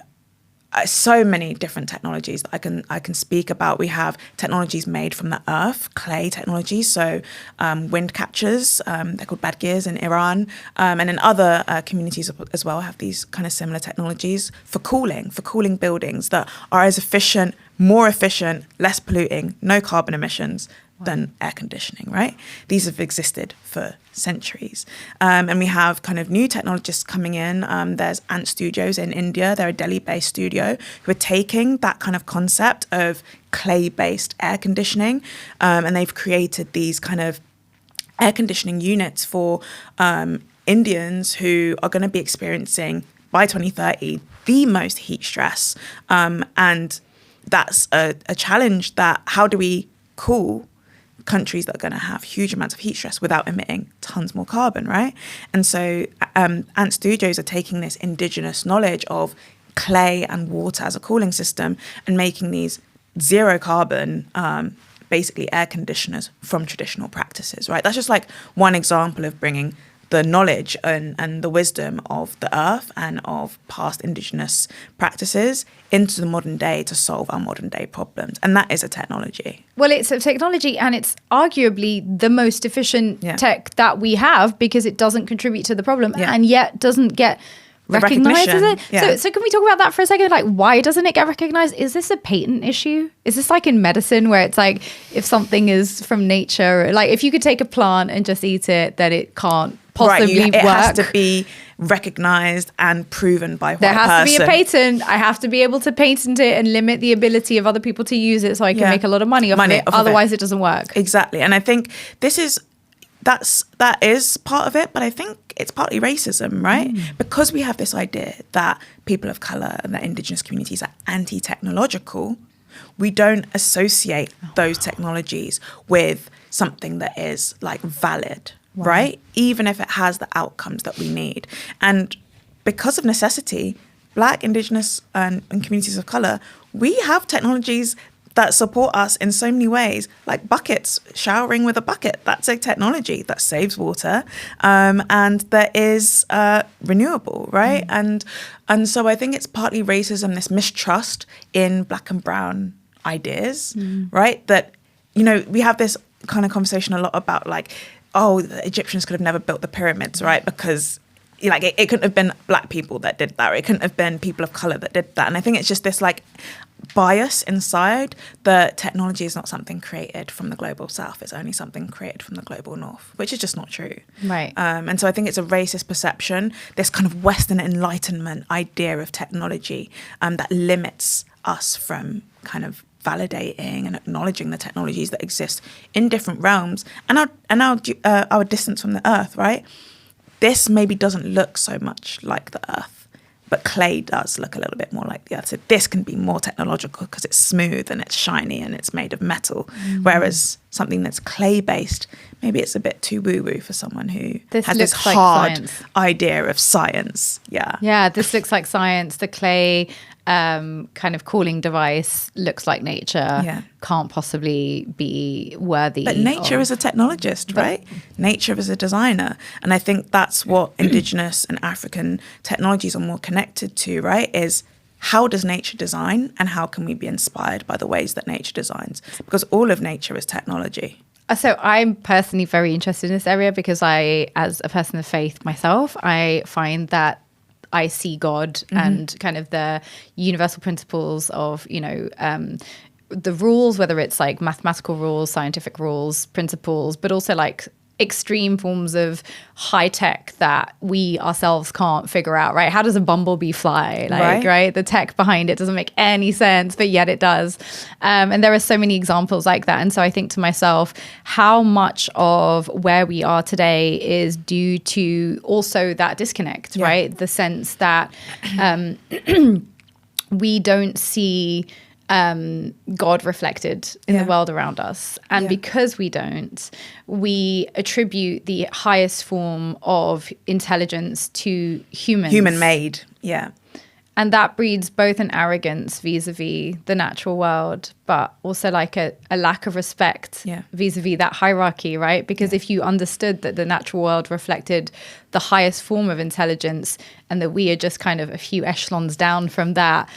so many different technologies that I can speak about. We have technologies made from the earth, clay technology, so wind catchers, they're called badgirs in Iran, and in other communities as well have these kind of similar technologies for cooling buildings that are as efficient, more efficient, less polluting, no carbon emissions than air conditioning, right? These have existed for centuries. And we have kind of new technologists coming in. There's Ant Studios in India. They're a Delhi-based studio who are taking that kind of concept of clay-based air conditioning, and they've created these kind of air conditioning units for Indians who are going to be experiencing by 2030 the most heat stress. And that's a challenge. That how do we cool countries that are going to have huge amounts of heat stress without emitting tons more carbon, right? And so Ant Studios are taking this indigenous knowledge of clay and water as a cooling system and making these zero carbon basically air conditioners from traditional practices, right? That's just like one example of bringing the knowledge and the wisdom of the earth and of past indigenous practices into the modern day to solve our modern day problems. And that is a technology. Well, it's a technology, and it's arguably the most efficient tech that we have, because it doesn't contribute to the problem and yet doesn't get recognized as it. Yeah. So can we talk about that for a second? Like, why doesn't it get recognized? Is this a patent issue? Is this like in medicine where it's like, if something is from nature, like if you could take a plant and just eat it, then it can't possibly work? It has to be recognized and proven by there has person. to be a patent. I have to be able to patent it and limit the ability of other people to use it so I can make a lot of money off of it. Otherwise it doesn't work. Exactly. And I think that is part of it, but I think it's partly racism, right? Because we have this idea that people of colour and that indigenous communities are anti-technological, we don't associate those technologies with something that is like valid, right? Even if it has the outcomes that we need. And because of necessity, Black, Indigenous and communities of colour, we have technologies that support us in so many ways, like buckets, showering with a bucket. That's a technology that saves water, and that is renewable, right? And so I think it's partly racism, this mistrust in Black and brown ideas, right? That, you know, we have this kind of conversation a lot about like, oh, the Egyptians could have never built the pyramids, right? Because like it couldn't have been Black people that did that, or it couldn't have been people of colour that did that. And I think it's just this like bias inside that technology is not something created from the global south, it's only something created from the global north, which is just not true. Right. And so I think it's a racist perception, this kind of Western Enlightenment idea of technology that limits us from kind of validating and acknowledging the technologies that exist in different realms and our distance from the earth, right? This maybe doesn't look so much like the earth, but clay does look a little bit more like the earth. So this can be more technological because it's smooth and it's shiny and it's made of metal. Whereas something that's clay-based, maybe it's a bit too woo-woo for someone who has this hard idea of science. Yeah, this looks like science. The clay kind of cooling device looks like nature. Can't possibly be worthy. But nature is a technologist, right? Nature is a designer. And I think that's what Indigenous and African technologies are more connected to, right? Is how does nature design and how can we be inspired by the ways that nature designs? Because all of nature is technology. So I'm personally very interested in this area because I, as a person of faith myself, I find that I see God and kind of the universal principles of, you know, the rules, whether it's like mathematical rules, scientific rules, principles, but also like extreme forms of high tech that we ourselves can't figure out, right? How does a bumblebee fly? Like, right? The tech behind it doesn't make any sense, but yet it does. And there are so many examples like that. And so I think to myself, how much of where we are today is due to also that disconnect, right? The sense that we don't see God reflected in the world around us. And because we don't, we attribute the highest form of intelligence to humans. Human-made, And that breeds both an arrogance vis-a-vis the natural world, but also like a lack of respect vis-a-vis that hierarchy, right? Because if you understood that the natural world reflected the highest form of intelligence and that we are just kind of a few echelons down from that,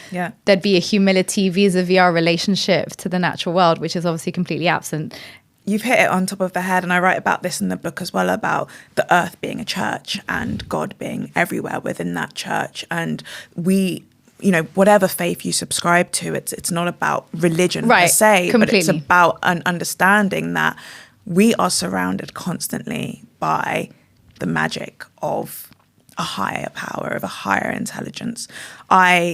there'd be a humility vis-a-vis our relationship to the natural world, which is obviously completely absent. You've hit it on top of the head, and I write about this in the book as well, about the earth being a church and God being everywhere within that church. And we, you know, whatever faith you subscribe to, it's not about religion per se, but it's about an understanding that we are surrounded constantly by the magic of a higher power, of a higher intelligence.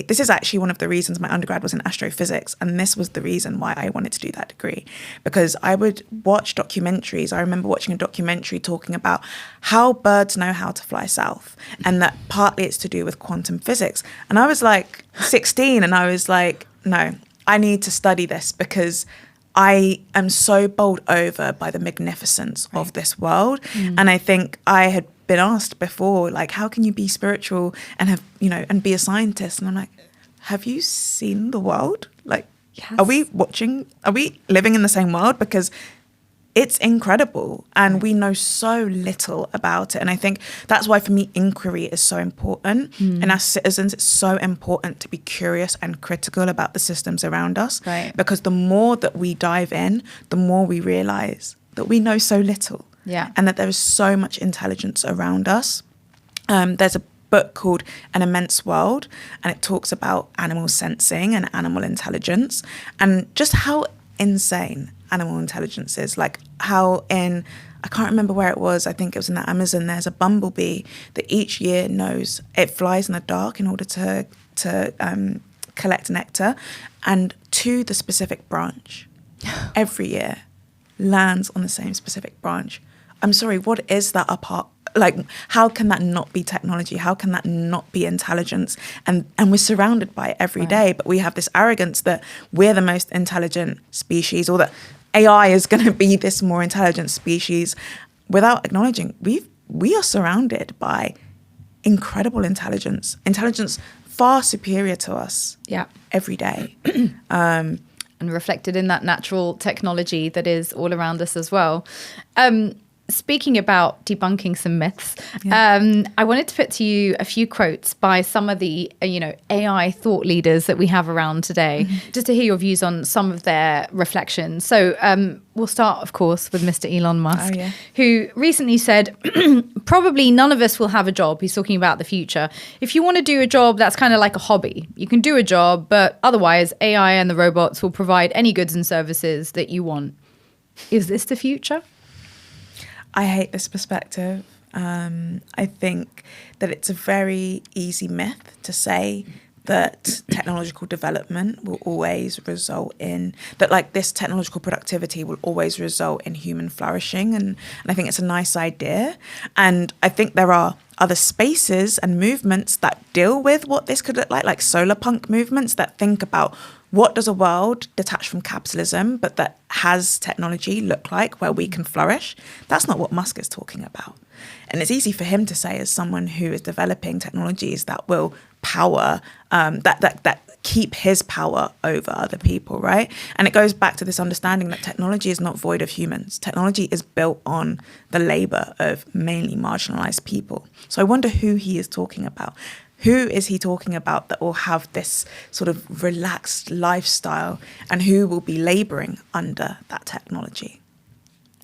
This is actually one of the reasons my undergrad was in astrophysics, and this was the reason why I wanted to do that degree, because I would watch documentaries. I remember watching a documentary talking about how birds know how to fly south, and that partly it's to do with quantum physics. And I was like 16, and I was like, no, I need to study this, because I am so bowled over by the magnificence of this world. And I think I had been asked before, like, how can you be spiritual and have, and be a scientist? And I'm like, have you seen the world? Like, yes. Are we living in the same world? Because it's incredible, and we know so little about it. And I think that's why, for me, inquiry is so important. And as citizens, it's so important to be curious and critical about the systems around us. Right. Because the more that we dive in, the more we realize that we know so little. Yeah. And that there is so much intelligence around us. There's a book called An Immense World, and it talks about animal sensing and animal intelligence, and just how insane animal intelligence is. Like how I can't remember where it was, I think it was in the Amazon, there's a bumblebee that each year knows it flies in the dark in order to collect nectar, and to the specific branch every year lands on the same specific branch. I'm sorry, what is that apart? Like, how can that not be technology? How can that not be intelligence? And we're surrounded by it every day, but we have this arrogance that we're the most intelligent species, or that AI is going to be this more intelligent species, without acknowledging we are surrounded by incredible intelligence far superior to us every day. And reflected in that natural technology that is all around us as well. Speaking about debunking some myths, I wanted to put to you a few quotes by some of the, AI thought leaders that we have around today, just to hear your views on some of their reflections. So we'll start, of course, with Mr. Elon Musk, who recently said, probably none of us will have a job. He's talking about the future. If you want to do a job, that's kind of like a hobby. You can do a job, but otherwise AI and the robots will provide any goods and services that you want. Is this the future? I hate this perspective. I think that it's a very easy myth to say that technological development will always result in, that like this technological productivity will always result in human flourishing. And I think it's a nice idea. And I think there are other spaces and movements that deal with what this could look like solar punk movements that think about what does a world detached from capitalism, but that has technology look like, where we can flourish. That's not what Musk is talking about. And it's easy for him to say, as someone who is developing technologies that will power, that keep his power over other people, right? And it goes back to this understanding that technology is not void of humans. Technology is built on the labor of mainly marginalized people. So I wonder who he is talking about. Who is he talking about that will have this sort of relaxed lifestyle, and who will be laboring under that technology?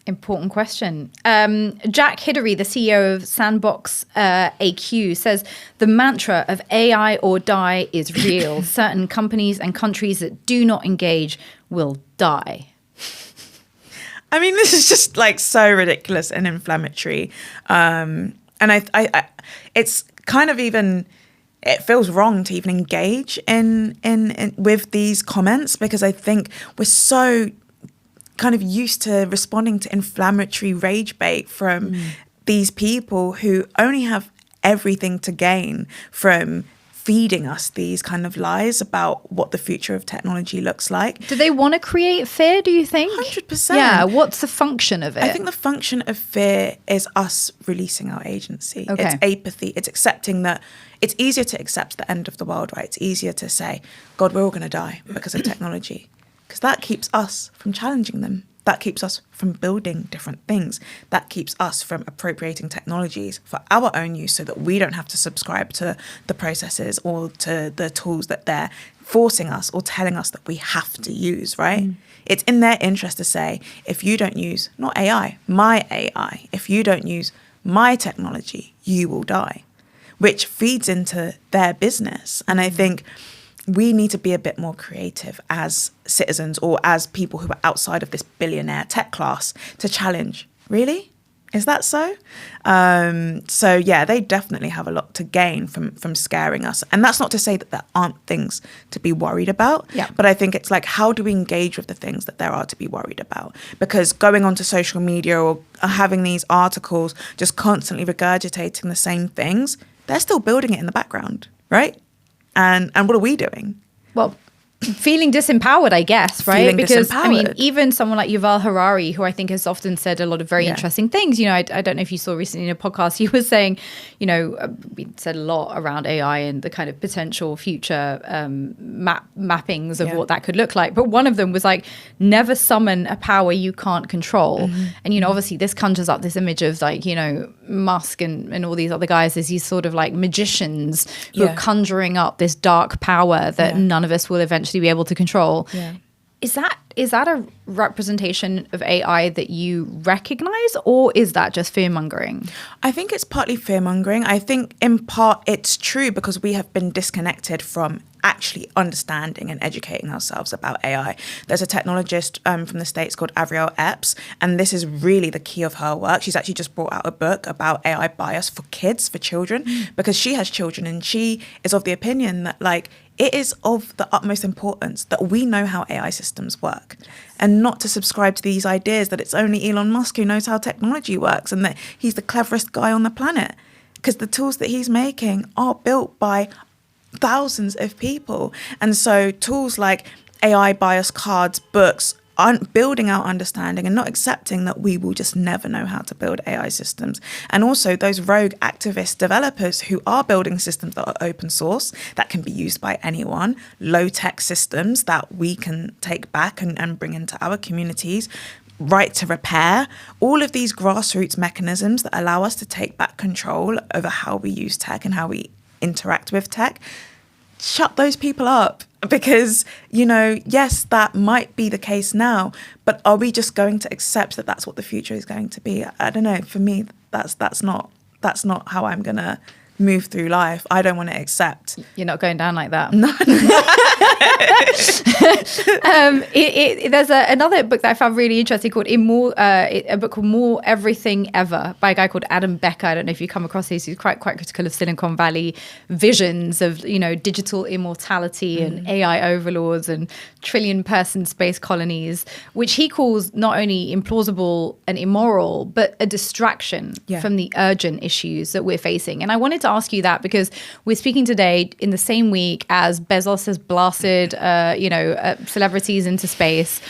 Important question. Jack Hidary, the CEO of Sandbox AQ, says the mantra of AI or die is real. Certain companies and countries that do not engage will die. I mean, this is just like so ridiculous and inflammatory. And I it's kind of even, it feels wrong to even engage in with these comments, because I think we're so kind of used to responding to inflammatory rage bait from these people who only have everything to gain from feeding us these kind of lies about what the future of technology looks like. Do they want to create fear, do you think? 100%. Yeah, what's the function of it? I think the function of fear is us releasing our agency. Okay. It's apathy. It's accepting that it's easier to accept the end of the world, right? It's easier to say, God, we're all going to die because of technology. Because that keeps us from challenging them. That keeps us from building different things. That keeps us from appropriating technologies for our own use, so that we don't have to subscribe to the processes or to the tools that they're forcing us or telling us that we have to use, right? It's in their interest to say, if you don't use, not AI, my AI, if you don't use my technology, you will die, which feeds into their business. And I think we need to be a bit more creative as citizens, or as people who are outside of this billionaire tech class, to challenge, really? Is that so? So yeah, they definitely have a lot to gain from scaring us. And that's not to say that there aren't things to be worried about. Yeah. But I think it's like, how do we engage with the things that there are to be worried about? Because going onto social media or having these articles just constantly regurgitating the same things, they're still building it in the background, right? And what are we doing? Well, feeling disempowered, I guess, right? Feeling because I mean, disempowered. even someone like Yuval Harari, who I think has often said a lot of very Yeah. interesting things. You know, I don't know if you saw recently in a podcast, he was saying, you know, we said a lot around AI and the kind of potential future mappings of Yeah. what that could look like. But one of them was like, never summon a power you can't control. And, you know, obviously this conjures up this image of like, you know, Musk and all these other guys as these sort of like magicians who Yeah. are conjuring up this dark power that Yeah. none of us will eventually be able to control. Yeah. Is that a representation of AI that you recognize, or is that just fear mongering? I think it's partly fear-mongering. I think in part it's true because we have been disconnected from actually understanding and educating ourselves about AI. There's a technologist from the States called Avriel Epps, and this is really the key of her work. She's actually just brought out a book about AI bias for kids, for children, because she has children, and she is of the opinion that like it is of the utmost importance that we know how AI systems work and not to subscribe to these ideas that it's only Elon Musk who knows how technology works and that he's the cleverest guy on the planet, because the tools that he's making are built by thousands of people. And so tools like AI bias cards, books, aren't building our understanding and not accepting that we will just never know how to build AI systems. And also those rogue activist developers who are building systems that are open source, that can be used by anyone, low-tech systems that we can take back and bring into our communities, right to repair, all of these grassroots mechanisms that allow us to take back control over how we use tech and how we interact with tech. Shut those people up, because, you know, yes, that might be the case now, but are we just going to accept that that's what the future is going to be? I don't know. For me, that's not how I'm gonna move through life. I don't want to accept. You're not going down like that. No. There's another book that I found really interesting called a book called More Everything Ever by a guy called Adam Becker. I don't know if you come across this. He's quite critical of Silicon Valley visions of, you know, digital immortality and AI overlords and trillion-person space colonies, which he calls not only implausible and immoral, but a distraction from the urgent issues that we're facing. And I wanted to ask you that because we're speaking today in the same week as Bezos has blasted, celebrities into space.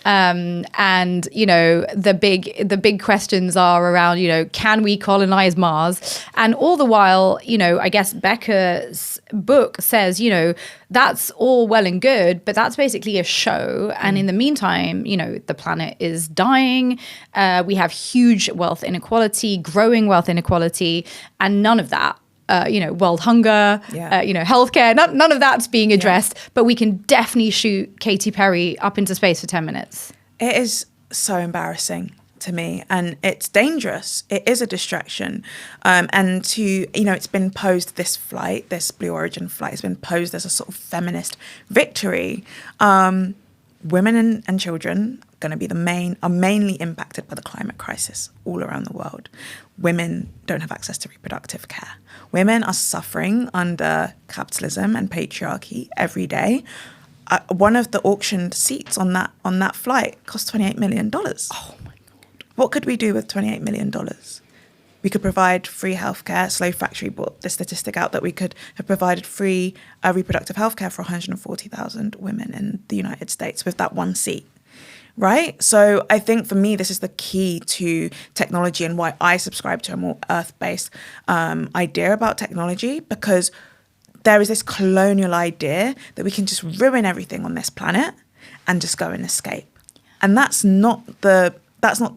And, you know, the big questions are around, you know, can we colonize Mars? And all the while, you know, I guess Becker's book says, you know, that's all well and good, but that's basically a show. And in the meantime, you know, the planet is dying. We have huge wealth inequality, growing wealth inequality, and none of that, world hunger, healthcare, none of that's being addressed, but we can definitely shoot Katy Perry up into space for 10 minutes. It is so embarrassing to me, and it's dangerous. It is a distraction. And to, you know, it's been posed, this Blue Origin flight has been posed as a sort of feminist victory. Women and children are mainly impacted by the climate crisis all around the world. Women don't have access to reproductive care. Women are suffering under capitalism and patriarchy every day. One of the auctioned seats on that flight cost $28 million. Oh my God. What could we do with $28 million? We could provide free healthcare. Slow Factory brought the statistic out that we could have provided free reproductive healthcare for 140,000 women in the United States with that one seat. Right? So I think for me, this is the key to technology and why I subscribe to a more earth-based idea about technology, because there is this colonial idea that we can just ruin everything on this planet and just go and escape. And that's not the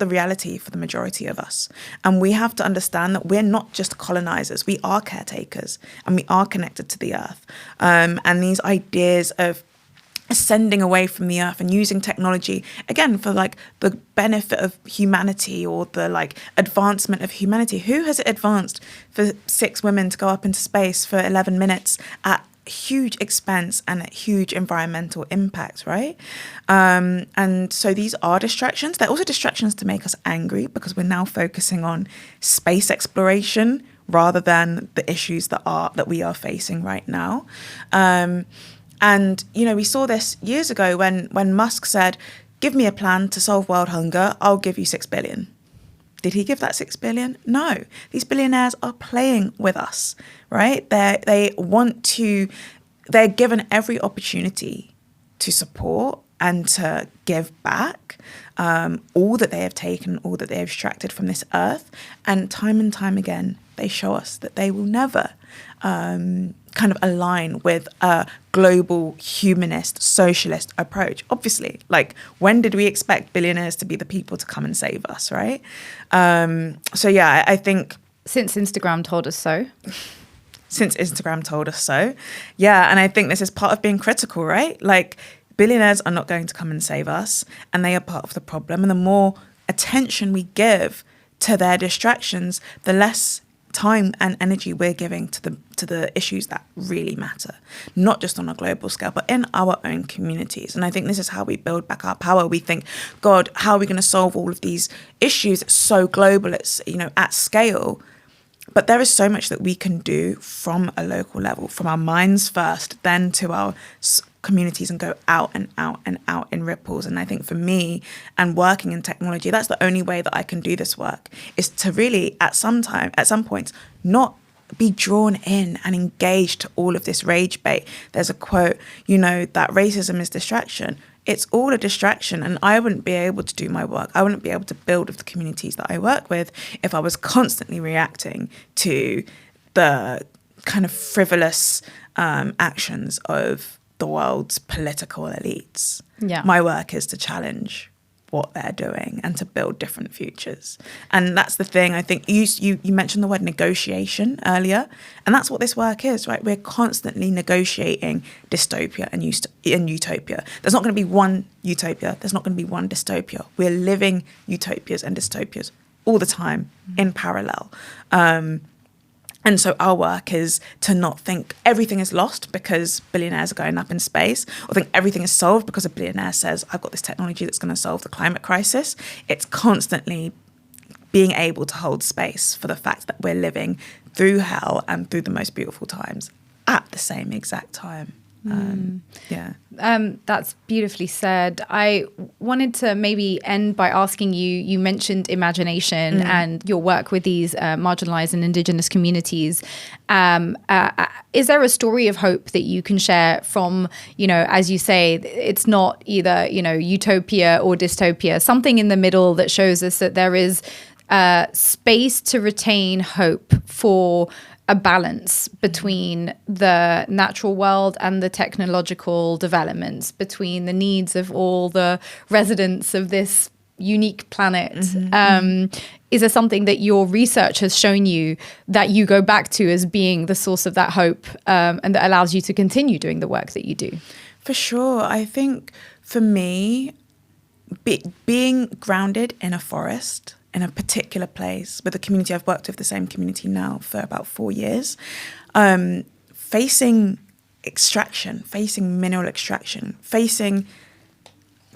reality for the majority of us. And we have to understand that we're not just colonizers, we are caretakers and we are connected to the earth. And these ideas of ascending away from the earth and using technology, again, for like the benefit of humanity or the like advancement of humanity. Who has it advanced for 6 women to go up into space for 11 minutes at huge expense and a huge environmental impact, right? And so these are distractions. They're also distractions to make us angry because we're now focusing on space exploration rather than the issues that we are facing right now. And, you know, we saw this years ago when Musk said, give me a plan to solve world hunger, I'll give you 6 billion. Did he give that 6 billion? No. These billionaires are playing with us, right? They're given every opportunity to support and to give back all that they have taken, all that they have extracted from this earth. And time again, they show us that they will never kind of align with a global humanist socialist approach. Obviously, like, when did we expect billionaires to be the people to come and save us, right? So yeah, I think since Instagram told us so. Since Instagram told us so. Yeah, and I think this is part of being critical, right? Like, billionaires are not going to come and save us, and they are part of the problem. And the more attention we give to their distractions, the less time and energy we're giving to the issues that really matter, not just on a global scale, but in our own communities. And I think this is how we build back our power. We think, God, how are we going to solve all of these issues? It's so global, it's, you know, at scale. But there is so much that we can do from a local level, from our minds first, then to our communities, and go out and out and out in ripples. And I think for me, and working in technology, that's the only way that I can do this work, is to really at some points not be drawn in and engaged to all of this rage bait. There's a quote, you know, that racism is distraction. It's all a distraction, and I wouldn't be able to do my work. I wouldn't be able to build with the communities that I work with if I was constantly reacting to the kind of frivolous actions of the world's political elites. Yeah. My work is to challenge what they're doing and to build different futures. And that's the thing. I think you mentioned the word negotiation earlier, and that's what this work is, right? We're constantly negotiating dystopia and utopia. There's not going to be one utopia. There's not going to be one dystopia. We're living utopias and dystopias all the time in parallel. And so our work is to not think everything is lost because billionaires are going up in space, or think everything is solved because a billionaire says, I've got this technology that's going to solve the climate crisis. It's constantly being able to hold space for the fact that we're living through hell and through the most beautiful times at the same exact time. That's beautifully said. I wanted to maybe end by asking you mentioned imagination and your work with these marginalized and Indigenous communities. Is there a story of hope that you can share from, you know, as you say, it's not either, you know, utopia or dystopia, something in the middle that shows us that there is space to retain hope for a balance between the natural world and the technological developments, between the needs of all the residents of this unique planet. Is there something that your research has shown you that you go back to as being the source of that hope, and that allows you to continue doing the work that you do? For sure. I think for me, being grounded in a forest, in a particular place with a community, I've worked with the same community now for about 4 years, facing extraction, facing mineral extraction, facing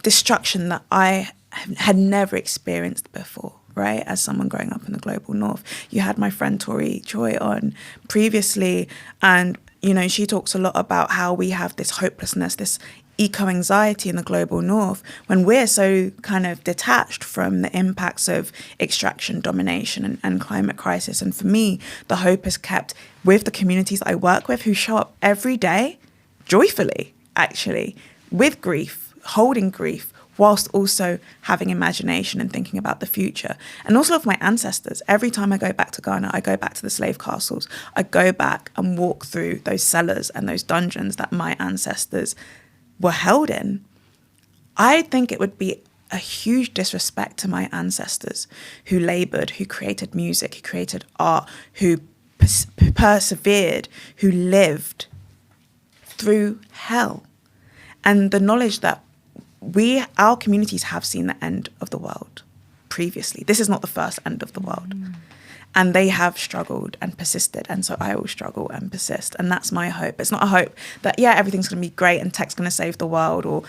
destruction that I had never experienced before, right? As someone growing up in the global north. You had my friend Tori Joy on previously, and, you know, she talks a lot about how we have this hopelessness, this eco-anxiety in the global north when we're so kind of detached from the impacts of extraction, domination and climate crisis. And for me, the hope is kept with the communities that I work with, who show up every day joyfully, actually, with grief, holding grief, whilst also having imagination and thinking about the future. And also of my ancestors. Every time I go back to Ghana, I go back to the slave castles. I go back and walk through those cellars and those dungeons that my ancestors were held in. I think it would be a huge disrespect to my ancestors who labored, who created music, who created art, who persevered, who lived through hell. And the knowledge that our communities have seen the end of the world previously. This is not the first end of the world. And they have struggled and persisted. And so I will struggle and persist. And that's my hope. It's not a hope that, yeah, everything's going to be great and tech's going to save the world or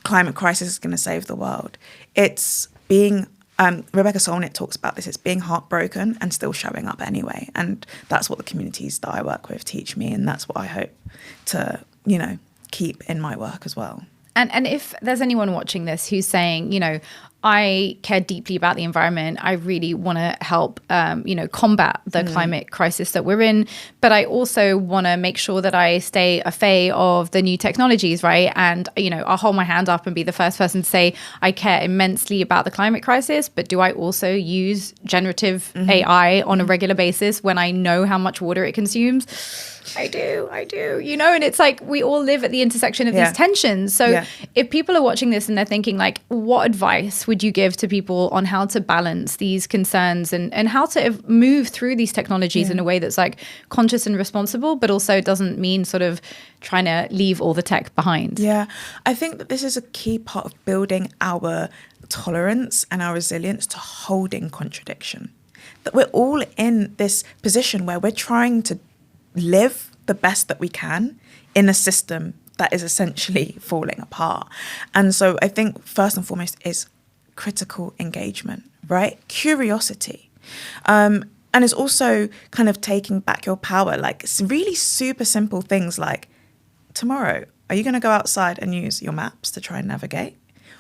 climate crisis is going to save the world. It's being, Rebecca Solnit talks about this, it's being heartbroken and still showing up anyway. And that's what the communities that I work with teach me. And that's what I hope to, keep in my work as well. And if there's anyone watching this who's saying, I care deeply about the environment, I really want to help, combat the climate crisis that we're in, but I also want to make sure that I stay au fait of the new technologies, right? And, I'll hold my hand up and be the first person to say, I care immensely about the climate crisis, but do I also use generative AI on a regular basis when I know how much water it consumes? I do, and it's like we all live at the intersection of these tensions. So if people are watching this and they're thinking like, what advice would you give to people on how to balance these concerns and how to move through these technologies in a way that's like conscious and responsible, but also doesn't mean sort of trying to leave all the tech behind? Yeah, I think that this is a key part of building our tolerance and our resilience to holding contradiction. That we're all in this position where we're trying to live the best that we can in a system that is essentially falling apart. And so I think first and foremost is critical engagement, right? Curiosity. And it's also kind of taking back your power, like it's really super simple things like, tomorrow, are you going to go outside and use your maps to try and navigate?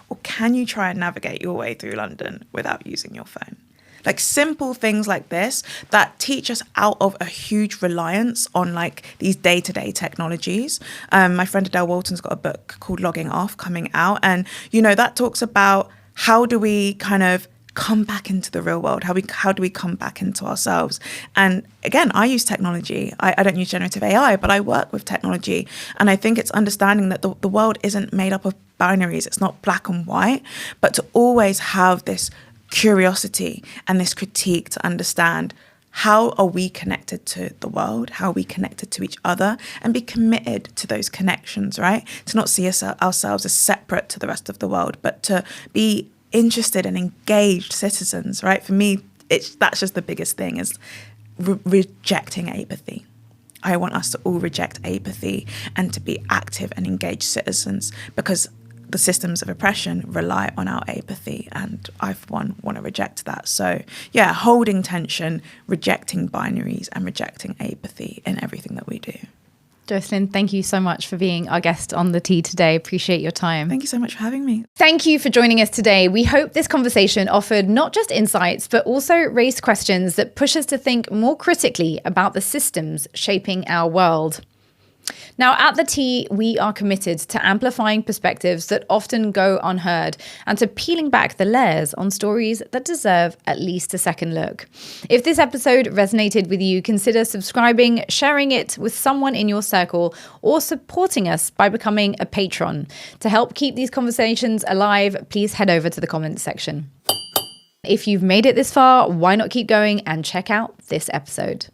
Or can you try and navigate your way through London without using your phone? Like simple things like this that teach us out of a huge reliance on like these day-to-day technologies. My friend Adele Walton's got a book called Logging Off coming out. And, that talks about how do we kind of come back into the real world? How do we come back into ourselves? And again, I use technology. I don't use generative AI, but I work with technology. And I think it's understanding that the world isn't made up of binaries. It's not black and white, but to always have this curiosity and this critique to understand how are we connected to the world, how are we connected to each other, and be committed to those connections, right? To not see ourselves as separate to the rest of the world, but to be interested and engaged citizens, right? For me, that's just the biggest thing is rejecting apathy. I want us to all reject apathy and to be active and engaged citizens because the systems of oppression rely on our apathy, and I, for one, want to reject that. So, yeah, holding tension, rejecting binaries, and rejecting apathy in everything that we do. Joycelyn, thank you so much for being our guest on The Tea today. Appreciate your time. Thank you so much for having me. Thank you for joining us today. We hope this conversation offered not just insights, but also raised questions that push us to think more critically about the systems shaping our world. Now, at The Tea, we are committed to amplifying perspectives that often go unheard and to peeling back the layers on stories that deserve at least a second look. If this episode resonated with you, consider subscribing, sharing it with someone in your circle, or supporting us by becoming a patron. To help keep these conversations alive, please head over to the comments section. If you've made it this far, why not keep going and check out this episode?